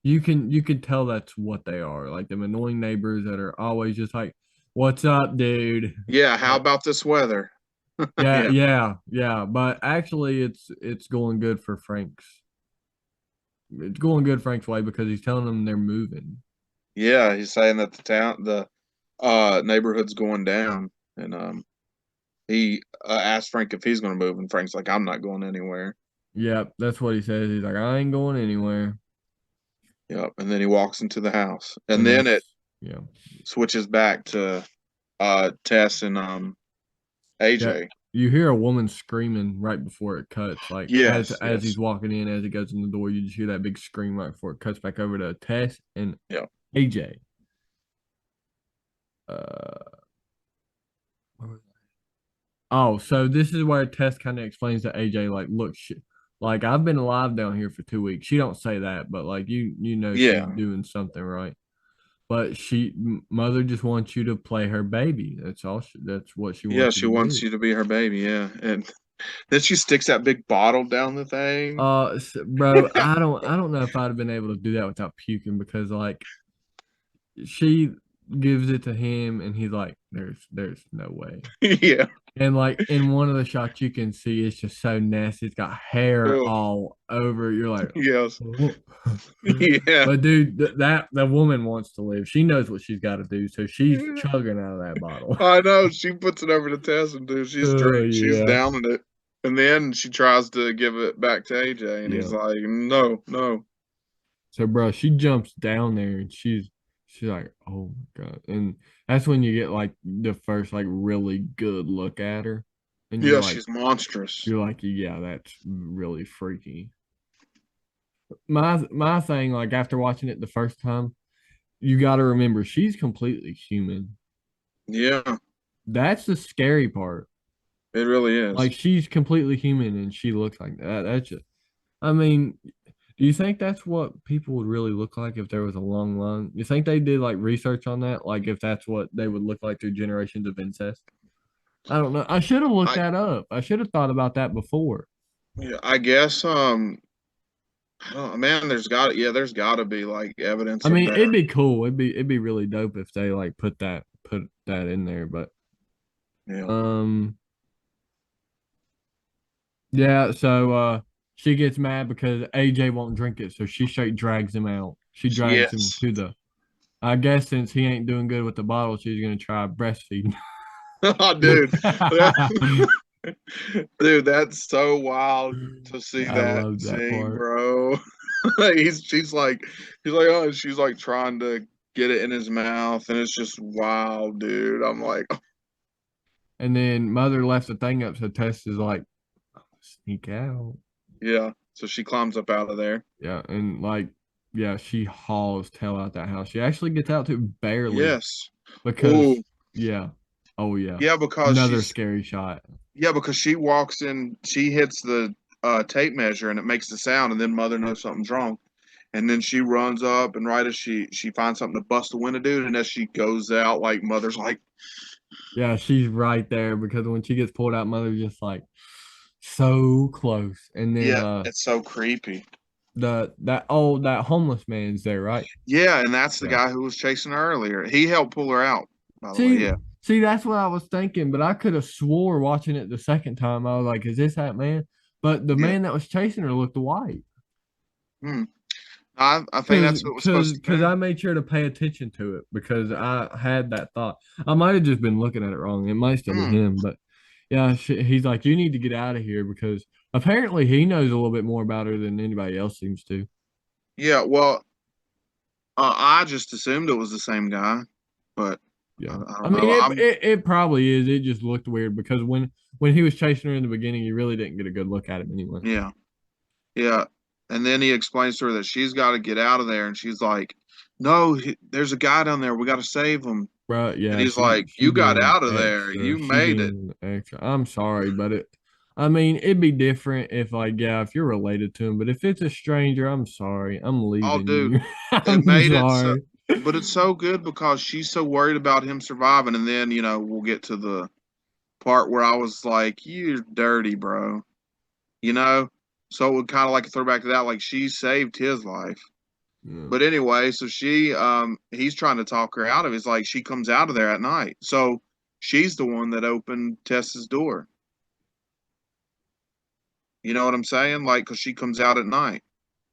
you could tell that's what they are. Like them annoying neighbors that are always just like, "What's up, dude?"
Yeah, how
Like,
about this weather?
yeah,
Yeah,
yeah. But actually it's going good for Frank's. It's going good Frank's way because he's telling them they're moving.
yeah. He's saying that the neighborhood's going down, and he asked Frank if he's going to move, and Frank's like, "I'm not going anywhere."
Yep, that's what he says. He's like, I ain't going anywhere.
Yep. And then he walks into the house, and
And
then
that's
it
yeah.
switches back to Tess and
Yeah.
AJ.
You hear a woman screaming right before it cuts. Like
Yes,
as
yes,
he's walking in, as he goes in the door, you just hear that big scream right before it cuts back over to Tess and
yeah,
AJ. Uh where was Oh, so this is where Tess kind of explains to AJ, like, look, like I've been alive down here for 2 weeks. She don't say that, but like you know she's
yeah,
doing something right. But mother just wants you to play her baby. That's all. That's what she
yeah.
wants you
She
to
wants
do.
you to be her baby. Yeah, and then she sticks that big bottle down the thing.
Bro, I don't know if I'd have been able to do that without puking because like she gives it to him and he's like, there's no way.
Yeah,
And like in one of the shots, you can see it's just so nasty. It's got hair
Oh,
all over. You're like,
yes.
oh.
Yeah.
But dude, that woman wants to live. She knows what she's got to do, so she's chugging out of that bottle.
I know. She puts it over the test and dude,
Oh
she's
yeah,
downing it. And then she tries to give it back to AJ and he's
yeah.
like, no, no.
So, bro, she jumps down there and she's like, oh my God. And that's when you get like the first like really good look at her. And
Yeah, she's monstrous.
you're like, yeah, that's really freaky. My thing, like after watching it the first time, you gotta remember she's completely human.
Yeah,
That's the scary part.
it really is.
Like she's completely human and she looks like that. That's just I mean, do you think that's what people would really look like if there was a long line? You think they did like research on that? Like if that's what they would look like through generations of incest? I don't know. I should have looked
I
that up. I should have thought about that before.
yeah, I guess I don't, man, there's gotta be like
I
evidence of
mean,
that.
it'd be cool. It'd be really dope if they like put that in there. But
Yeah.
um, yeah. So she gets mad because AJ won't drink it, so she straight drags him out. She drags him
Yes.
to the. I guess since he ain't doing good with the bottle, she's gonna try breastfeeding.
Oh, dude. That, dude, that's so wild to see
I
that
love that
scene,
part.
bro. She's like, oh, she's like trying to get it in his mouth, and it's just wild, dude. I'm like,
And then mother left the thing up, so Tess is like, sneak out.
yeah. So she climbs up out of there.
Yeah, and like, yeah, she hauls tail out that house. She actually gets out to barely
Yes.
because,
Oh,
yeah, oh yeah,
yeah, because
another
she's
scary shot.
yeah, because she walks in, she hits the tape measure and it makes the sound, and then mother knows something's wrong. And then she runs up, and right as she finds something to bust the window, dude, and as she goes out, like mother's like,
Yeah, she's right there because when she gets pulled out, mother's just like so close. And then
yeah, it's so creepy.
that homeless man's there, right?
Yeah, and that's the
Yeah.
guy who was chasing her earlier. He helped pull her out, by the way.
See,
Yeah,
see, that's what I was thinking, but I could have swore watching it the second time. I was like, "Is this that man?" But the
yeah.
man that was chasing her looked white.
Hmm. I think
Cause,
that's what it was
cause,
supposed to
cause
be.
I made sure to pay attention to it because I had that thought. I might have just been looking at it wrong. It might still be
Hmm.
him, but yeah, he's like, "You need to get out of here," because apparently he knows a little bit more about her than anybody else seems to.
Yeah. Well, I just assumed it was the same guy, but
Yeah,
I
I
don't
mean
know.
it probably is. It just looked weird because when he was chasing her in the beginning, you really didn't get a good look at him anyway.
Yeah. Yeah. And then he explains to her that she's got to get out of there. And she's like, no, there's a guy down there. We got to save him.
Right,
And
yeah,
he's like,
she
you got
being
out of there.
extra.
You
She
made it.
being extra. I'm sorry, but I mean, it'd be different if like, yeah, if you're related to him, but if it's a stranger, I'm sorry. I'm
Oh,
leaving
dude,
you.
it
I'm
made it so,
sorry.
but it's so good because she's so worried about him surviving. And then, we'll get to the part where I was like, you're dirty, bro. You know? So it would kind of like a throwback to that. Like, she saved his life.
Yeah.
But anyway, so he's trying to talk her out of it. It's like she comes out of there at night. So she's the one that opened Tessa's door. You know what I'm saying? Like, because she comes out at night.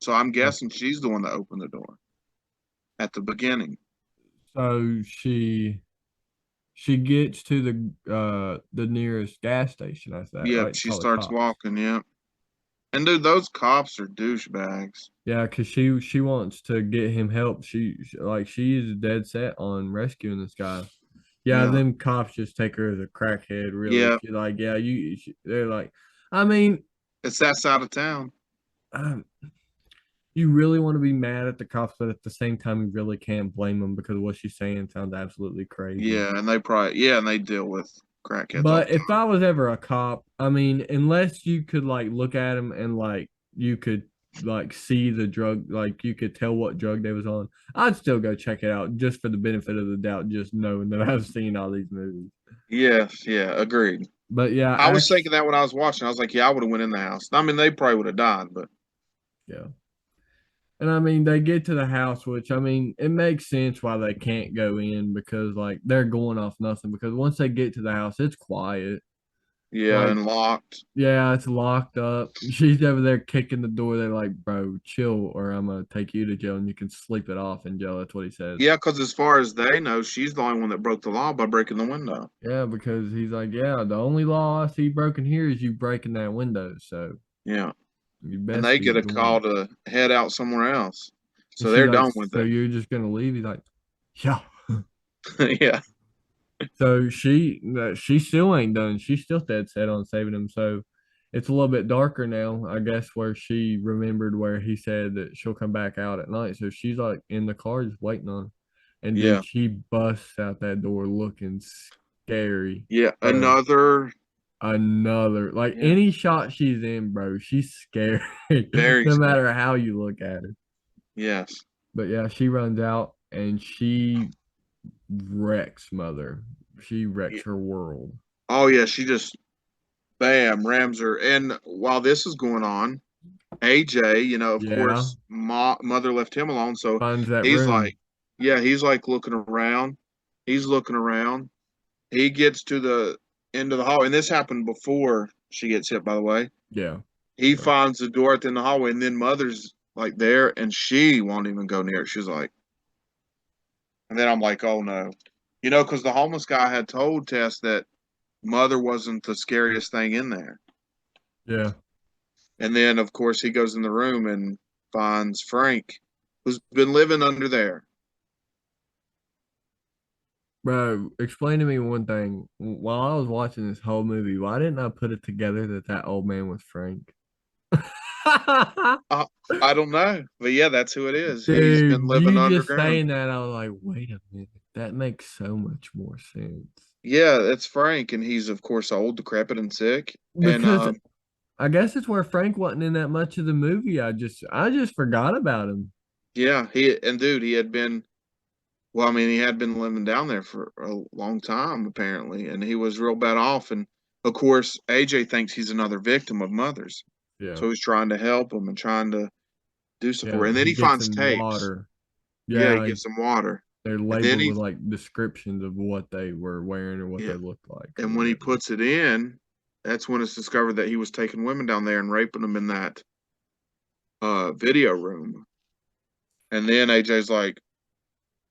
So I'm guessing she's the one that opened the door at the beginning.
So she gets to the nearest gas station. That's that,
Yep,
right? To
she
call the
starts
cops.
walking. Yep. And dude, those cops are douchebags.
Yeah, because she wants to get him help. She is dead set on rescuing this guy. Yeah,
Yeah.
them cops just take her as a crackhead, really.
Yeah.
She like, yeah, they're like, I mean,
It's that side of town.
um, you really want to be mad at the cops, but at the same time, you really can't blame them because what she's saying sounds absolutely crazy.
Yeah, and they deal with crackheads all
But
the
if I was ever a cop, I mean, unless you could like look at him and like you could like see the drug, like you could tell what drug they was on, I'd still go check it out just for the benefit of the doubt, just knowing that I've seen all these movies.
time. Yes, yeah, agreed.
But yeah,
I was thinking that when I was watching. I was like, yeah, I would have went in the house. I mean, they probably would have died, but
yeah. And I mean, they get to the house, which I mean, it makes sense why they can't go in because like they're going off nothing. Because once they get to the house, it's quiet.
Yeah,
Like,
and locked.
yeah, it's locked up. She's over there kicking the door. They're like, bro, chill, or I'm gonna take you to jail and you can sleep it off in jail. That's what he says.
Yeah, because as far as they know, she's the only one that broke the law by breaking the window.
Yeah, because he's like, yeah, the only law I see broken here is you breaking that window. So
Yeah.
you
And
best
they
be
get a
doing
call
it.
to head out somewhere else.
And
So
she's
they're
like,
done with
so
it.
you're just gonna leave? He's like, yeah.
Yeah.
So she still ain't done. She's still dead set on saving him. So it's a little bit darker now, I guess, where she remembered where he said that she'll come back out at night. So she's like in the car just waiting on him. And
Yeah.
dude, she busts out that door looking scary,
Yeah.
bro.
Another,
Another like
yeah,
any shot she's in, bro, she's scary,
very
no
scary.
matter how you look at her.
Yes.
But yeah, she runs out and she wrecks mother. She wrecks
Yeah.
her world.
Oh, yeah. She just, bam, rams her. And while this is going on, AJ, of
Yeah,
course, mother left him alone. So
finds that
he's
room.
like, yeah, he's like looking around. He's looking around. He gets to the end of the hall. And this happened before she gets hit, by the way.
Yeah,
He
right.
finds the door at the end of the hallway, and then mother's like there, and she won't even go near it. She's like, and then I'm like, oh no. Because the homeless guy had told Tess that mother wasn't the scariest thing in there.
Yeah,
And then, of course, he goes in the room and finds Frank, who's been living under there.
bro. Explain to me one thing. While I was watching this whole movie, why didn't I put it together that that old man was Frank?
Uh, I don't know, but yeah, that's who it is. He's been
Dude,
living
you just
underground.
saying that, I was like, wait a minute. That makes so much more sense.
Yeah, it's Frank, and he's of course old, decrepit, and sick. And
Because I guess it's where Frank wasn't in that much of the movie. I just forgot about him.
yeah, dude, he had been. Well, I mean, he had been living down there for a long time, apparently, and he was real bad off. And of course, AJ thinks he's another victim of Mother's.
Yeah.
So he's trying to help him and trying to do stuff for
Yeah.
her. And then
He
he
gets
finds
some
tapes.
water.
Yeah, he
Yeah,
gets some water.
they're
And then
labeled
he,
with like descriptions of what they were wearing or what
yeah,
they looked like or
and when he
whatever.
puts it in, that's when it's discovered that he was taking women down there and raping them in that video room. And then AJ's like,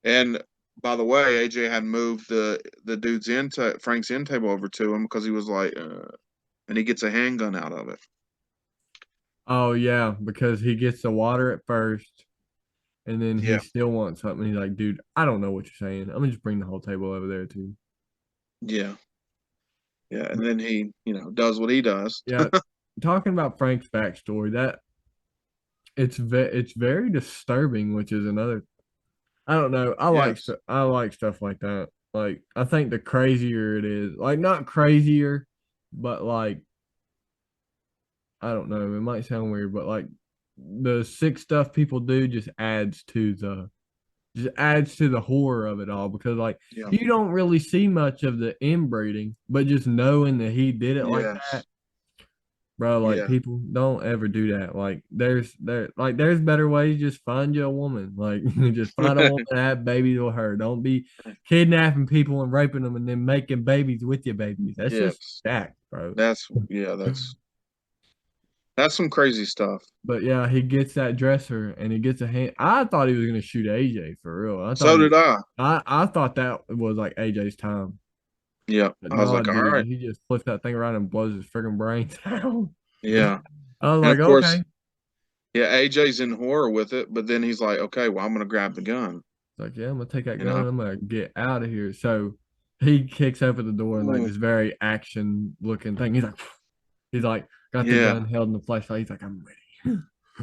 and by the way, AJ had moved the dude's Frank's end table over to him because he was like, and he gets a handgun out of it.
Oh yeah, because he gets the water at first and then he
Yeah,
still wants something. He's like, dude, I don't know what you're saying. I'm gonna just bring the whole table over there too.
yeah, yeah. And
But
then he, does what he does.
yeah, talking about Frank's backstory, that it's very disturbing, which is another I don't know.
Yes.
I like stuff like that. Like I think the crazier it is, like not crazier, but like I don't know. It might sound weird, but like the sick stuff people do just adds to the horror of it all because like
Yeah.
you don't really see much of the inbreeding, but just knowing that he did it like that,
Yes.
bro, like
Yeah.
people don't ever do that. Like there's better ways. Just find you a woman. Like just find a woman and have babies with her. Don't be kidnapping people and raping them and then making babies with your babies. That's just
Yes.
stacked, bro.
That's some crazy stuff.
But yeah, he gets that dresser and he gets a hand. I thought he was gonna shoot AJ for real.
So did I.
I thought that was like AJ's time.
Yeah.
But
I was
no,
like, all
dude,
right.
he just flips that thing around and blows his friggin' brains out.
Yeah.
I was
And
like,
of course,
okay.
yeah, AJ's in horror with it, but then he's like, okay, well, I'm gonna grab the gun.
It's like, yeah, I'm gonna take that
You
gun
know?
and I'm gonna get out of here. So he kicks open the door and like
Ooh.
this very action looking thing. He's like, got the
Yeah.
gun held in the flashlight. He's like, I'm ready.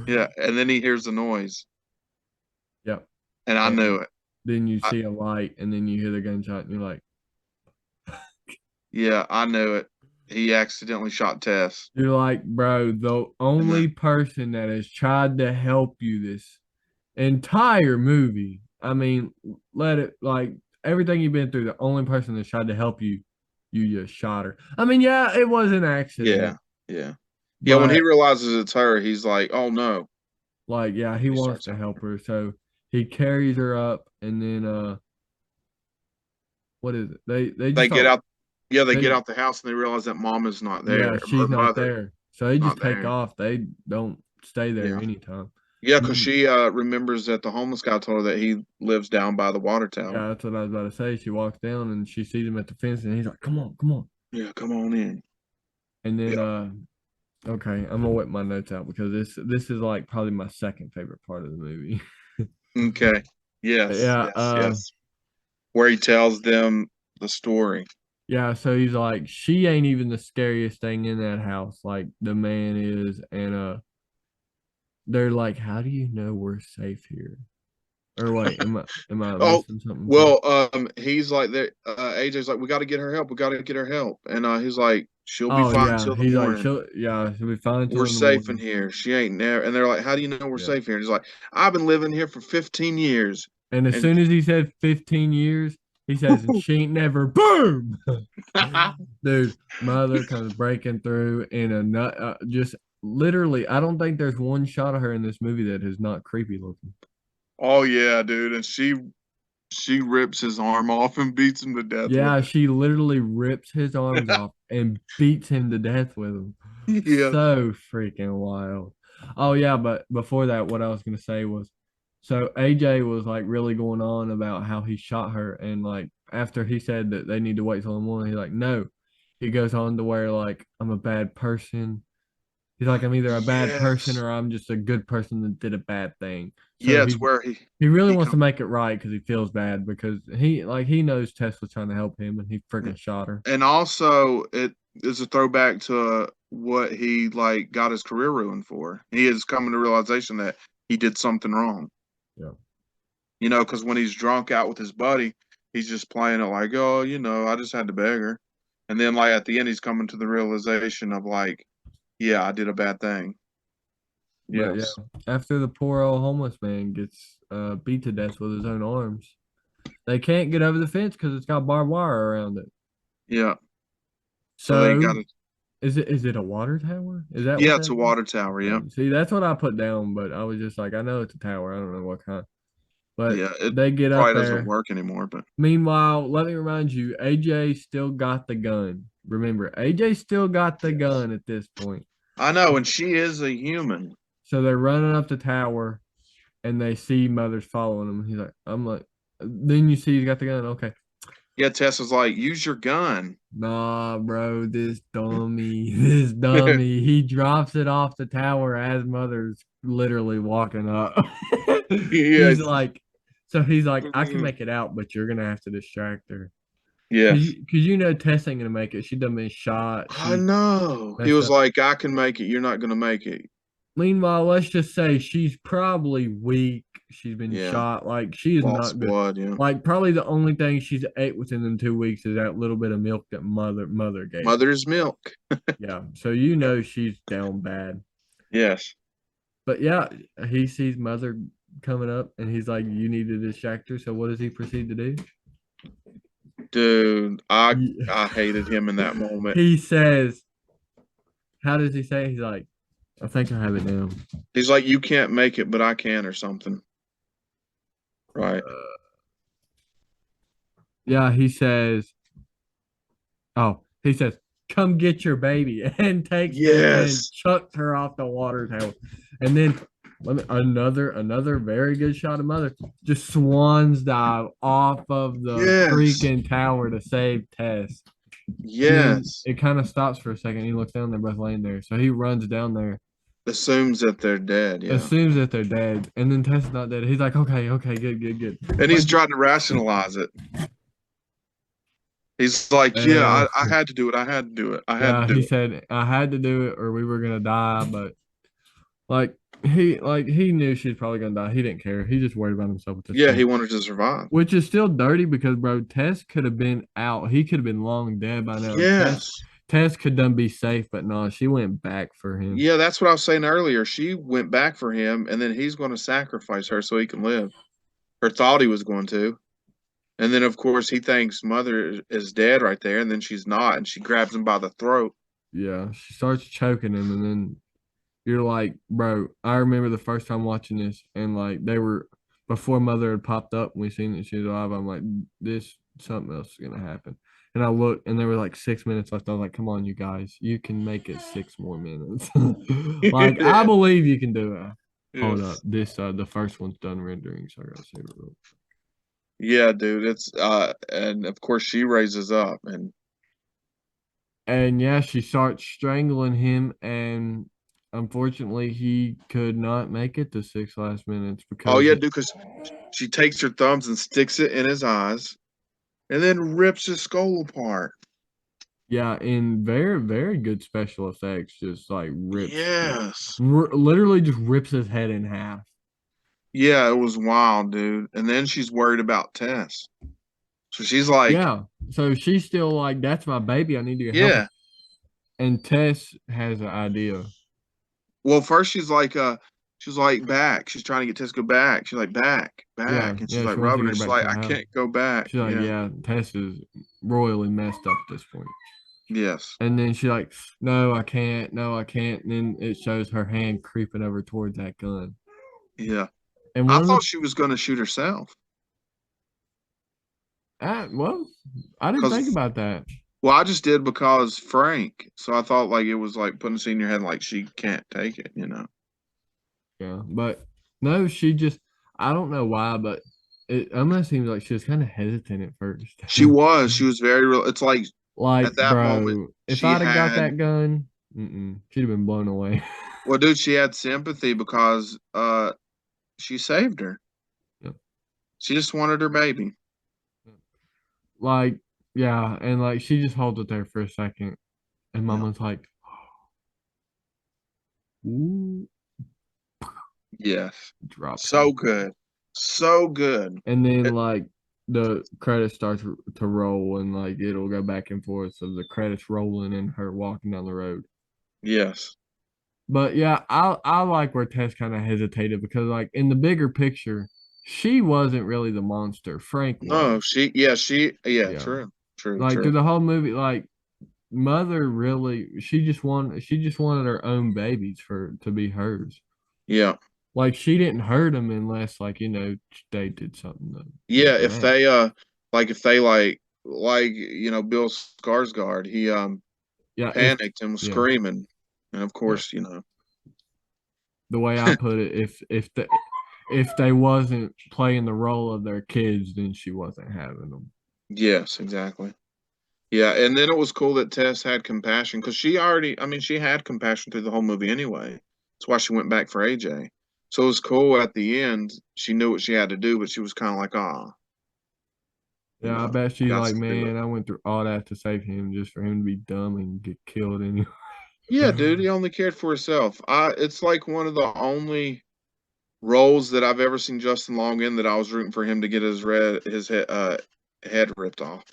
Yeah. And then he hears the noise,
Yep.
and I knew
And
it.
then you
I,
see a light and then you hear the gunshot and you're like,
yeah, I knew it. He accidentally shot Tess.
bro, the
And then,
only person that has tried to help you this entire movie. I mean, let it like everything you've been through, the only person that tried to help you, you just shot her. I mean, yeah, it was an
yeah.
accident,
Yeah. Yeah. When he
but
realizes it's her, he's like, oh no.
like, yeah, he
He
wants
starts
to
helping
help
her.
her. So he carries her up and then what is it? They just
They get
start
out. Yeah, they get
They
out the house and they realize that mom is not
Yeah,
there, or
she's not
mother
there. So they just
not
take
there.
off. They don't stay there
Yeah.
anytime.
Yeah,
And
because
then,
she remembers that the homeless guy told her that he lives down by the water tower.
yeah, that's what I was about to say. She walks down and she sees him at the fence and he's like, come on, come on.
Yeah, come on in.
And then
Yeah.
okay, I'm gonna whip my notes out because this is like probably my second favorite part of the movie.
Okay. Yes,
Yeah,
yes, yes. Where he tells them the story.
yeah, so he's like, she ain't even the scariest thing in that house, like the man is, and they're like, how do you know we're safe here? Or wait, am I
Oh,
missing something too?
well, he's like that. AJ's like, we got to get her help. We got to get her help. And he's like, she'll be
Oh
fine
yeah,
till the
he's like,
morning.
she'll be fine
We're
until in the
safe in
morning.
here. She ain't never. And they're like, how do you know we're
Yeah.
safe here? And he's like, I've been living here for 15 years.
And as
And
soon as he said 15 years, he says, and she ain't never boom. Dude, mother comes breaking through in a nut just literally, I don't think there's one shot of her in this movie that is not creepy looking.
oh yeah, dude. And she rips his arm off and beats him to death with
Yeah,
it.
she literally rips his arms off and beats him to death with them.
Yeah.
So freaking wild. Oh yeah, but before that, what I was gonna say was, so AJ was like really going on about how he shot her, and like after he said that they need to wait till the morning, he's like, no. He goes on to where like I'm a bad person. He's like, I'm either a bad person
Yes.
or I'm just a good person that did a bad thing. So
Yeah, it's where
he really
he
wants to
come.
make it right because he feels bad because he knows Tess was trying to help him and he freaking shot her.
And also, it is a throwback to what he like got his career ruined for. He is coming to realization that he did something wrong.
Yeah.
Because when he's drunk out with his buddy, he's just playing it like, oh, I just had to beg her. And then like at the end, he's coming to the realization of like, yeah, I did a bad thing.
But yeah,
Yes.
after the poor old homeless man gets beat to death with his own arms, they can't get over the fence because it's got barbed wire around it.
Yeah. So they got
So
to.
is it a water tower? Is that what
Yeah, it's
that
a
is?
water tower. Yeah.
Okay. See, that's what I put down, but I was just like, I know it's a tower. I don't know what kind. But
Yeah. It
they get up
probably doesn't
there.
work anymore, but
Meanwhile, let me remind you, AJ still got the gun. Remember, AJ still got the
yes.
gun at this point.
I know. And she is a human.
So they're running up the tower and they see Mother's following him. He's like, I'm like, then you see he's got the gun. Okay.
Yeah, Tessa's like, use your gun.
Nah, bro, this dummy, this dummy. He drops it off the tower as Mother's literally walking up. He's
Yes.
like, so he's like, I can make it out, but you're gonna have to distract her. Cause
Yes.
you, cause you know Tess ain't gonna make it. She done been shot.
I
She
know. He
messed
was
up.
like, I can make it. You're not going to make it.
Meanwhile, let's just say she's probably weak. She's been
Yeah.
shot. Like she is not
Lost
good.
blood. Yeah.
Like probably the only thing she's ate within them 2 weeks is that little bit of milk that mother gave her.
Mother's milk.
Yeah, so you
Yeah.
know she's down bad.
Yes.
But yeah, he sees mother coming up, and he's like, "You need to distract her." So what does he proceed to do?
Dude, I
Ye-
I hated him in that moment.
He says, "How does he say?" He's like, "I think I have it down."
He's like, you can't make it, but I can, or something. Right.
Yeah, he says, "Oh, he says, come get your baby," and takes her and
Yes.
chucks her off the water tower, and then another very good shot of mother just swans dive off of the
Yes.
freaking tower to save Tess. And then
Yes.
it kind of stops for a second. He looks down, they're both laying there. So he runs down there,
Assumes that they're dead. Yeah.
assumes that they're dead. And then Tess is not dead. He's like, okay, okay, good, good, good.
And he's
Like,
trying to rationalize it. He's like, yeah,
uh,
I had to do it. I had to do it. I had to
yeah, he
do it.
said, I had to do it or we were going to die. But like, he knew she was probably going to die. He didn't care. He just worried about himself at this
Yeah, he
point,
wanted to survive.
which is still dirty because, bro, Tess could have been out. He could have been long dead by now.
Yes.
Tess could done be safe, but no, she went back for him.
Yeah, that's what I was saying earlier. She went back for him, and then he's going to sacrifice her so he can live. Or thought he was going to. And then, of course, he thinks mother is dead right there, and then she's not, and she grabs him by the throat.
Yeah, she starts choking him, and then you're like, bro, I remember the first time watching this, and like they were before Mother had popped up and we seen that she was alive. I'm like, this something else is gonna happen. And I looked, and there were like 6 minutes left. I was like, "Come on, you guys, you can make it 6 more minutes." Like I believe you can do it. Hold up,
Yes.
this the first one's done rendering, so I gotta save it real.
Yeah, dude. It's and of course she raises up and
And yeah, she starts strangling him, and unfortunately, he could not make it to 6 last minutes
oh
because
yeah, dude, because she takes her thumbs and sticks it in his eyes and then rips his skull apart.
yeah, in very very good special effects, just like
Yes.
literally just rips his head in half.
Yeah, it was wild, dude. And then she's worried about Tess. So she's like,
Yeah, so she's still like, "That's my baby. I need to help him."
yeah.
And Tess has an idea.
Well, first she's like back. She's trying to get Tess to go back. She's like back,
Yeah,
back. And she's
yeah,
like
she wants to
rubbing
get
her.
her
She's
back to
like,
the
I
house.
can't go back.
She's like,
Yeah.
"Yeah, Tess is royally messed up at this point."
Yes.
And then she's like, "No, I can't. No, I can't." And then it shows her hand creeping over towards that gun.
Yeah.
And
I
one of
thought
the,
she was gonna shoot herself.
well, I didn't think
Cause
about that.
well, I just did because Frank. So I thought like it was like putting a scene in your head like she can't take it, you know.
Yeah, but no, she just, I don't know why, but it almost seems like she was kind of hesitant at first.
She was. She was very real. It's like
Like,
at that moment
bro, if
she
I'd have got
had
that gun, she'd have been blown away.
well, dude, she had sympathy because she saved her.
Yeah.
She just wanted her baby.
Like, yeah, and like she just holds it there for a second, and
Yeah.
Mama's like, "Ooh,"
Yes.
drops
So
her.
good. So good.
And
It-
then like the credits start to roll, and like it'll go back and forth. So the credits rolling and her walking down the road.
yes.
But yeah, I like where Tess kind of hesitated because like in the bigger picture, she wasn't really the monster. Frank
No,
was.
yeah,
Yeah.
true. True,
Like through
true.
the whole movie, like Mother really she just wanted her own babies for to be hers.
Yeah.
Like she didn't hurt them unless like they did something
Yeah, if
bad.
they if they Bill Skarsgård, he
Yeah, if
panicked and was
yeah,
screaming. And of
yeah.
course,
The way I put it, if they wasn't playing the role of their kids, then she wasn't having them.
yes, exactly. Yeah, and then it was cool that Tess had compassion because she had compassion through the whole movie anyway. That's why she went back for AJ. So it was cool at the end. She knew what she had to do, but she was kind of like, ah,
Yeah, I bet she
got
like,
to do it.
man, I went through all that to save him just for him to be dumb and get killed anyway.
Yeah, dude, he only cared for himself. It's like one of the only roles that I've ever seen Justin Long in that I was rooting for him to get his head ripped off.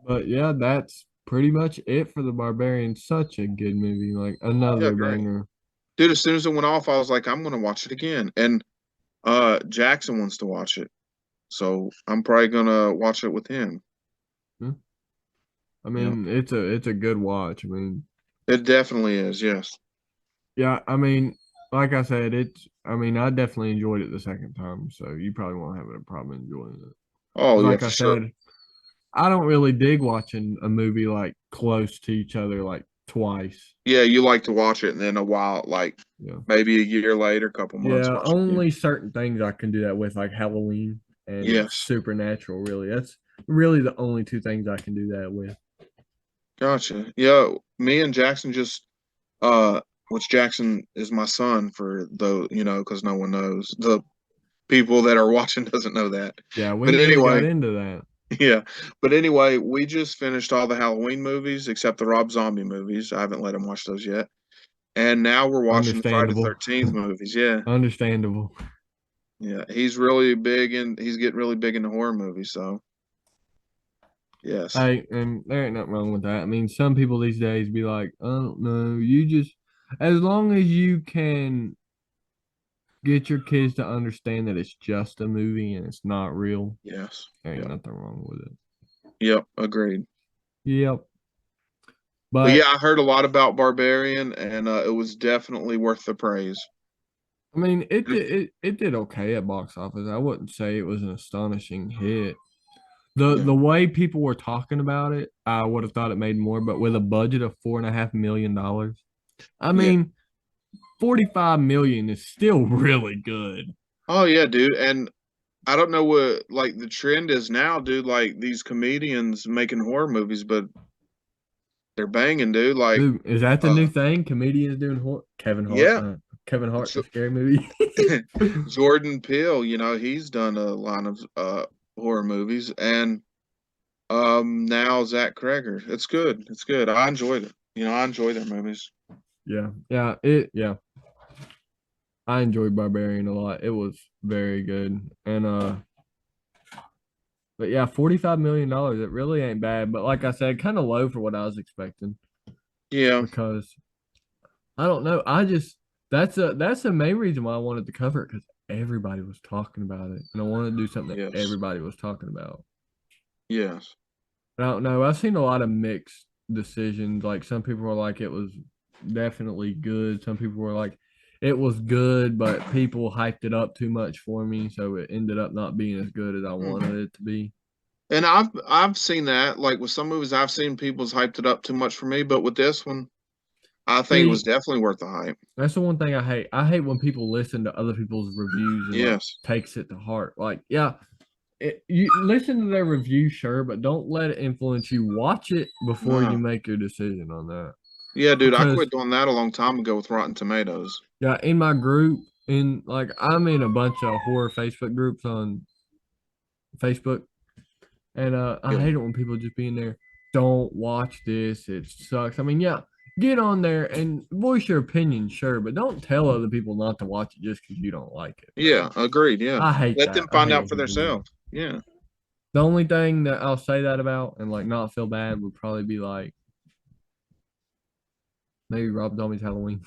But yeah, that's pretty much it for the Barbarian. Such a good movie, like
Yeah,
another
great.
banger.
Dude, as soon as it went off, I was like, I'm gonna watch it again. And Jackson wants to watch it. So I'm probably gonna watch it with him.
Yeah. I
Yeah.
mean, it's a good watch. I mean,
It definitely is, yes.
yeah, I mean, like I said, I mean, I definitely enjoyed it the second time, so you probably won't have a problem enjoying it.
Oh
'Cause
yeah,
like
for
I
sure.
said, I don't really dig watching a movie like close to each other like twice.
Yeah, you like to watch it and then a while, like
Yeah.
maybe a year later, a couple months,
Yeah,
watch it again.
only certain things I can do that with, like Halloween and
Yes.
Supernatural, really. That's really the only two things I can do that with.
Gotcha. Yeah, me and Jackson just uh which Jackson is my son for because no one knows. The people that are watching doesn't know that.
Yeah, we
But
really got
anyway,
into that.
yeah. But anyway, we just finished all the Halloween movies except the Rob Zombie movies. I haven't let him watch those yet. And now we're watching the Friday the
Understandable.
13th movies. Yeah.
Understandable.
Yeah. He's getting really big into horror movies, so yes.
Hey, and there ain't nothing wrong with that. I mean, some people these days be like, I don't know, you just, as long as you can get your kids to understand that it's just a movie and it's not real,
Yes.
there ain't
Yep.
nothing wrong with it.
Yep. Agreed.
Yep.
But
But
yeah, I heard a lot about Barbarian and it was definitely worth the praise.
I mean, it did okay at box office. I wouldn't say it was an astonishing hit.
Yeah,
The way people were talking about it, I would have thought it made more, but with a budget of $4.5 million, I
yeah.
mean, 45 million is still really good.
Oh yeah, dude. And I don't know what like the trend is now, dude. Like these comedians making horror movies, but they're banging, dude. Like,
Dude, is that the new
uh,
thing? Comedians doing
yeah,
Kevin Hart, the
Jo-
scary movie.
Jordan Peele, he's done a line of horror movies, and now Zach Kreger. It's good. It's good. I enjoyed it. I enjoy their movies.
Yeah. I enjoyed Barbarian a lot. It was very good. And but yeah, $45 million, it really ain't bad. But like I said, kind of low for what I was expecting
Yeah.
because I don't know. That's the main reason why I wanted to cover it because everybody was talking about it. And I wanted to do something that
Yes.
everybody was talking about.
Yes.
I don't know. I've seen a lot of mixed decisions. Like some people were like it was definitely good. Some people were like it was good, but people hyped it up too much for me, so it ended up not being as good as I
Hmm.
wanted it to be.
And I've seen that. Like with some movies, I've seen people's hyped it up too much for me, but with this one, I think it was
See,
definitely worth the hype.
that's the one thing I hate. I hate when people listen to other people's reviews and like
Yes.
takes it to heart. Like, yeah, you listen to their review, sure, but don't let it influence you. Watch it before you
No.
make your decision on that.
Yeah, dude, I
Because
quit doing that a long time ago with Rotten Tomatoes.
yeah, in my group, in like I'm in a bunch of horror Facebook groups on Facebook, and I
Yeah.
hate it when people just be in there. Don't watch this. It sucks. I mean, yeah, get on there and voice your opinion, sure, but don't tell other people not to watch it just because you don't like it, bro.
Yeah, agreed. Yeah.
I hate
Let
that.
them
I
find
hate
out
when
for
people do that.
themselves. Yeah.
The only thing that I'll say that about and like not feel bad would probably be like maybe Rob Zombie's Halloween.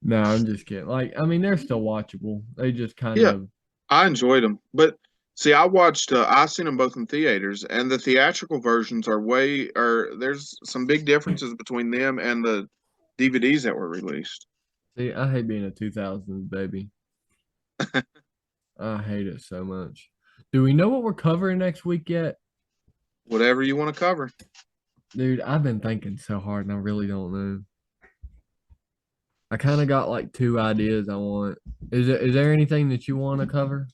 No, I'm just kidding. Like, I mean, they're still watchable. They just kind
Yeah,
of
I enjoyed them. But see, I seen them both in theaters, and the theatrical versions are there's some big differences between them and the DVDs that were released.
see. I hate being a 2000s baby. I hate it so much. Do we know what we're covering next week yet?
Whatever you want to cover.
Dude, I've been thinking so hard and I really don't know. I kind of got like two ideas I want. Is there anything that you want to cover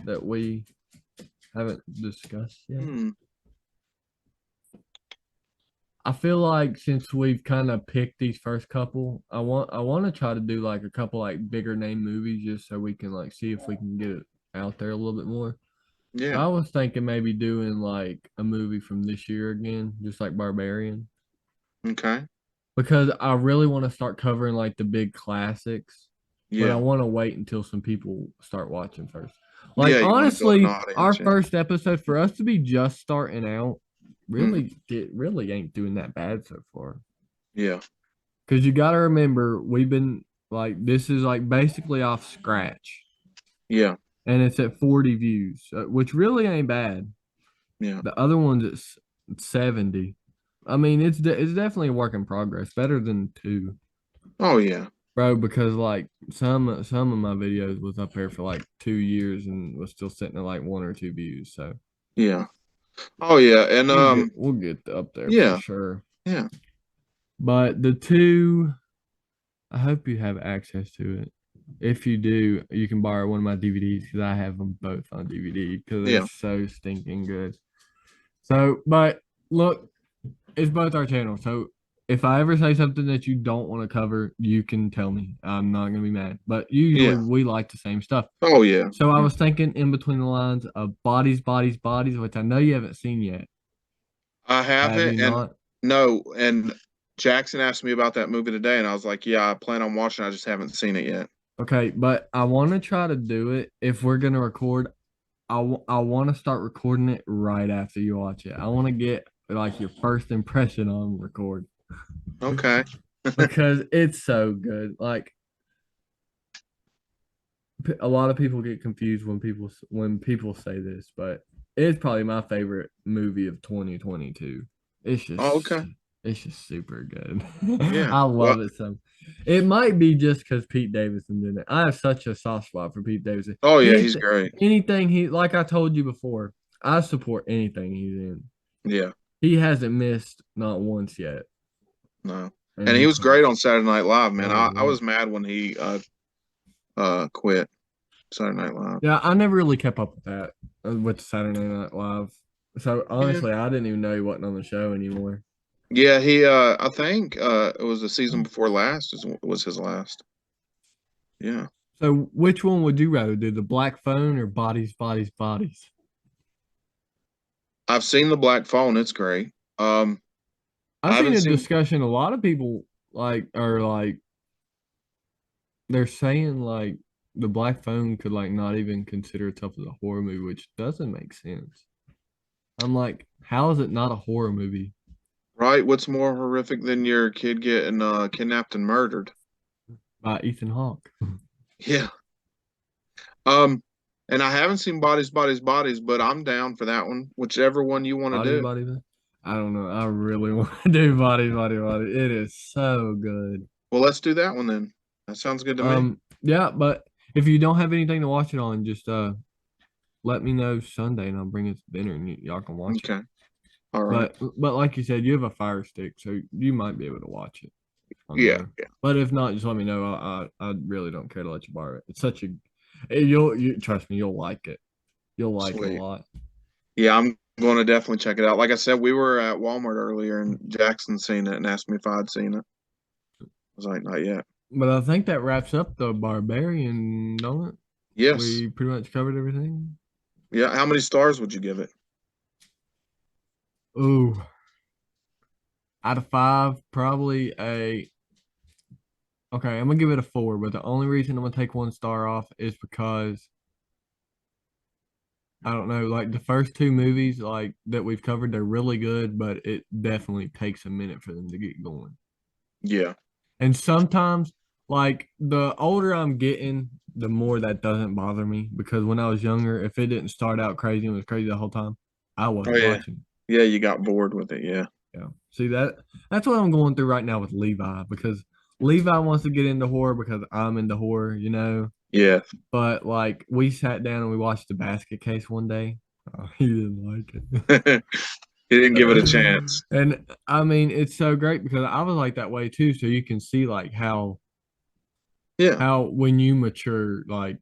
that we haven't discussed yet?
Hmm.
I feel like since we've kind of picked these first couple, I want to try to do like a couple like bigger name movies just so we can like see if we can get it out there a little bit more. So
Yeah.
I was thinking maybe doing like a movie from this year again, just like Barbarian.
Okay.
Because I really want to start covering like the big classics, but I
Yeah.
want to wait until some people start watching first. Like
Yeah. You want to build an
honestly, our
audience. Yeah.
first episode for us to be just starting out
Hmm.
really ain't doing that bad so far.
Yeah.
Because you got to remember, we've been like this is like basically off scratch,
Yeah.
and it's at 40 views, which really ain't bad.
Yeah.
The other one's at 70. I mean, it's definitely a work in progress. Better than two.
Oh yeah.
Bro, because like some of my videos was up there for like 2 years and was still sitting at like one or two views. So
Yeah. Oh yeah. And
we'll get up there for
yeah.
sure.
Yeah.
But the two, I hope you have access to it. If you do, you can borrow one of my DVDs because I have them both on DVD because they're
Yeah.
so stinking good. So, but look, it's both our channels. So if I ever say something that you don't want to cover, you can tell me. I'm not gonna be mad. But usually
Yeah.
we like the same stuff.
Oh yeah.
So I was thinking in between the lines of bodies, which I know you haven't seen yet.
I
Have
haven't,
you
and
not?
no, and Jackson asked me about that movie today, and I was like, "Yeah, I plan on watching. I just haven't seen it yet."
Okay, but I want to try to do it if we're gonna record. I want to start recording it right after you watch it. I want to get like your first impression on record
Okay.
because it's so good. Like a lot of people get confused when people say this, but it's probably my favorite movie of 2022. It's
Oh,
just
okay.
It's just super good.
Yeah.
I
Well,
love it so. It might be just because Pete Davidson did it. I have such a soft spot for Pete Davidson.
oh yeah, he's
Anything,
great.
anything he like I told you before, I support anything he's in.
Yeah.
He hasn't missed not once yet,
No.
and
And he
he
was great
kills.
on Saturday Night Live, man.
Oh
I
yeah,
was mad when he quit Saturday Night Live.
yeah. I never really kept up with that with Saturday Night Live. So
Yeah.
honestly, I didn't even know he wasn't on the show anymore.
Yeah, he I think it was the season before last was his last. Yeah.
So which one would you rather do, the Black Phone or Bodies, Bodies, Bodies?
I've seen the Black Phone, it's great.
I've
I
seen
haven't
a
seen
discussion. A lot of people like are like they're saying like the Black Phone could like not even consider itself as a horror movie, which doesn't make sense. I'm like, how is it not a horror movie
right what's more horrific than your kid getting kidnapped and murdered.
by Ethan Hawke?
Yeah. Um and I haven't seen Bodies, but I'm down for that one. Whichever one you want to
Bodies,
do.
Bodies. I don't know. I really want to do Bodies, Bodies, Bodies. It is so good.
Well, let's do that one then. That sounds good to me.
Yeah, but if you don't have anything to watch it on, just let me know Sunday and I'll bring it to dinner and y'all can watch it.
Okay. All right.
But like you said, you have a Fire Stick, so you might be able to watch it on
Yeah.
there.
Yeah.
But if not, just let me know. I really don't care to let you borrow it. It's such a you trust me, you'll like it. You'll like it a
Sweet.
lot.
Yeah, I'm going to definitely check it out. Like I said, we were at Walmart earlier and Jackson seen it and asked me if I'd seen it. I was like, not yet.
But I think that wraps up the Barbarian, don't it?
Yes.
We pretty much covered everything.
Yeah. How many stars would you give it?
Ooh, out of five, probably a. Okay, I'm gonna give it a four, but the only reason I'm gonna take one star off is because I don't know, like the first two movies like that we've covered, they're really good, but it definitely takes a minute for them to get going.
Yeah.
And sometimes, like the older I'm getting, the more that doesn't bother me because when I was younger, if it didn't start out crazy and was crazy the whole time, I
Oh
wasn't
yeah.
watching.
Yeah, you got bored with it. Yeah.
Yeah. See that's what I'm going through right now with Levi because Levi wants to get into horror because I'm into horror, you know.
Yeah.
But like we sat down and we watched the Basket Case one day. Oh, he didn't like it.
He didn't give it a chance.
And I mean, it's so great because I was like that way too. So you can see like
Yeah.
how when you mature, like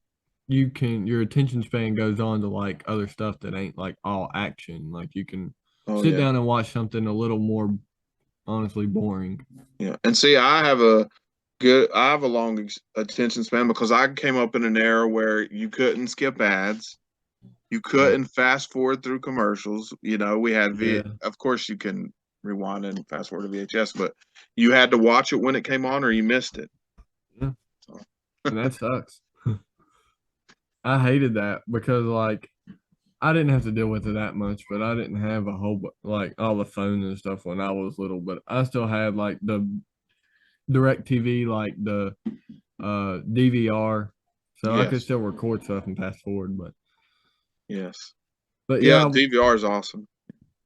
you can your attention span goes on to like other stuff that ain't like all action. Like you can
Oh
sit
yeah.
down and watch something a little more honestly boring.
Yeah. And see, I have a long attention span because I came up in an era where you couldn't skip ads. You
Yeah.
couldn't fast forward through commercials. You know, we had
Yeah.
of course you can rewind and fast forward to VHS, but you had to watch it when it came on or you missed it.
Yeah.
So,
And that sucks. I hated that because like I didn't have to deal with it that much, but I didn't have a whole like all the phones and stuff when I was little, but I still had like the direct TV, like the DVR. So I could
yes.
still record stuff and fast forward,
Yes.
but
Yeah,
yeah,
DVR is awesome.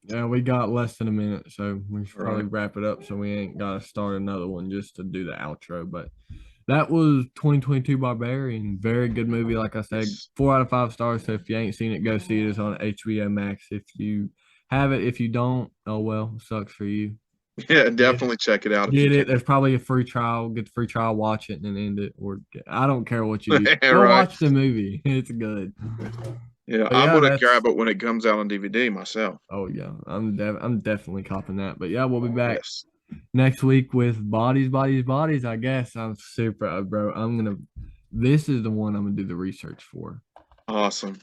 yeah, we got less than a minute, so we should probably
Right.
wrap it up so we ain't gotta start another one just to do the outro. But that was 2022 Barbarian. Very good movie. Like I said,
Yes.
4 out of 5 stars. So if you ain't seen it, go see it. It's on HBO Max. If you have it, if you don't, oh well, sucks for you.
Yeah,
Get it.
definitely check it out if you
Get
can.
it. There's probably a free trial. Get the free trial, watch it, and then end it. I don't care what you do. Go
Right.
watch the movie. It's good.
Yeah,
But
I'm
yeah,
gonna
that's
grab it when it comes out on DVD myself.
oh yeah. I'm definitely copping that. But yeah, we'll be back
Yes.
next week with Bodies, Bodies, Bodies. I guess I'm super, bro. This is the one I'm gonna do the research for.
Awesome.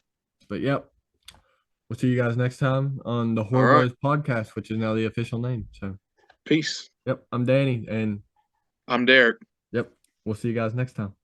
But yep, we'll see you guys next time on the
All
Horror
right.
Bros podcast, which is now the official name. So,
Peace.
yep, I'm Danny, and
I'm Derek.
yep, we'll see you guys next time.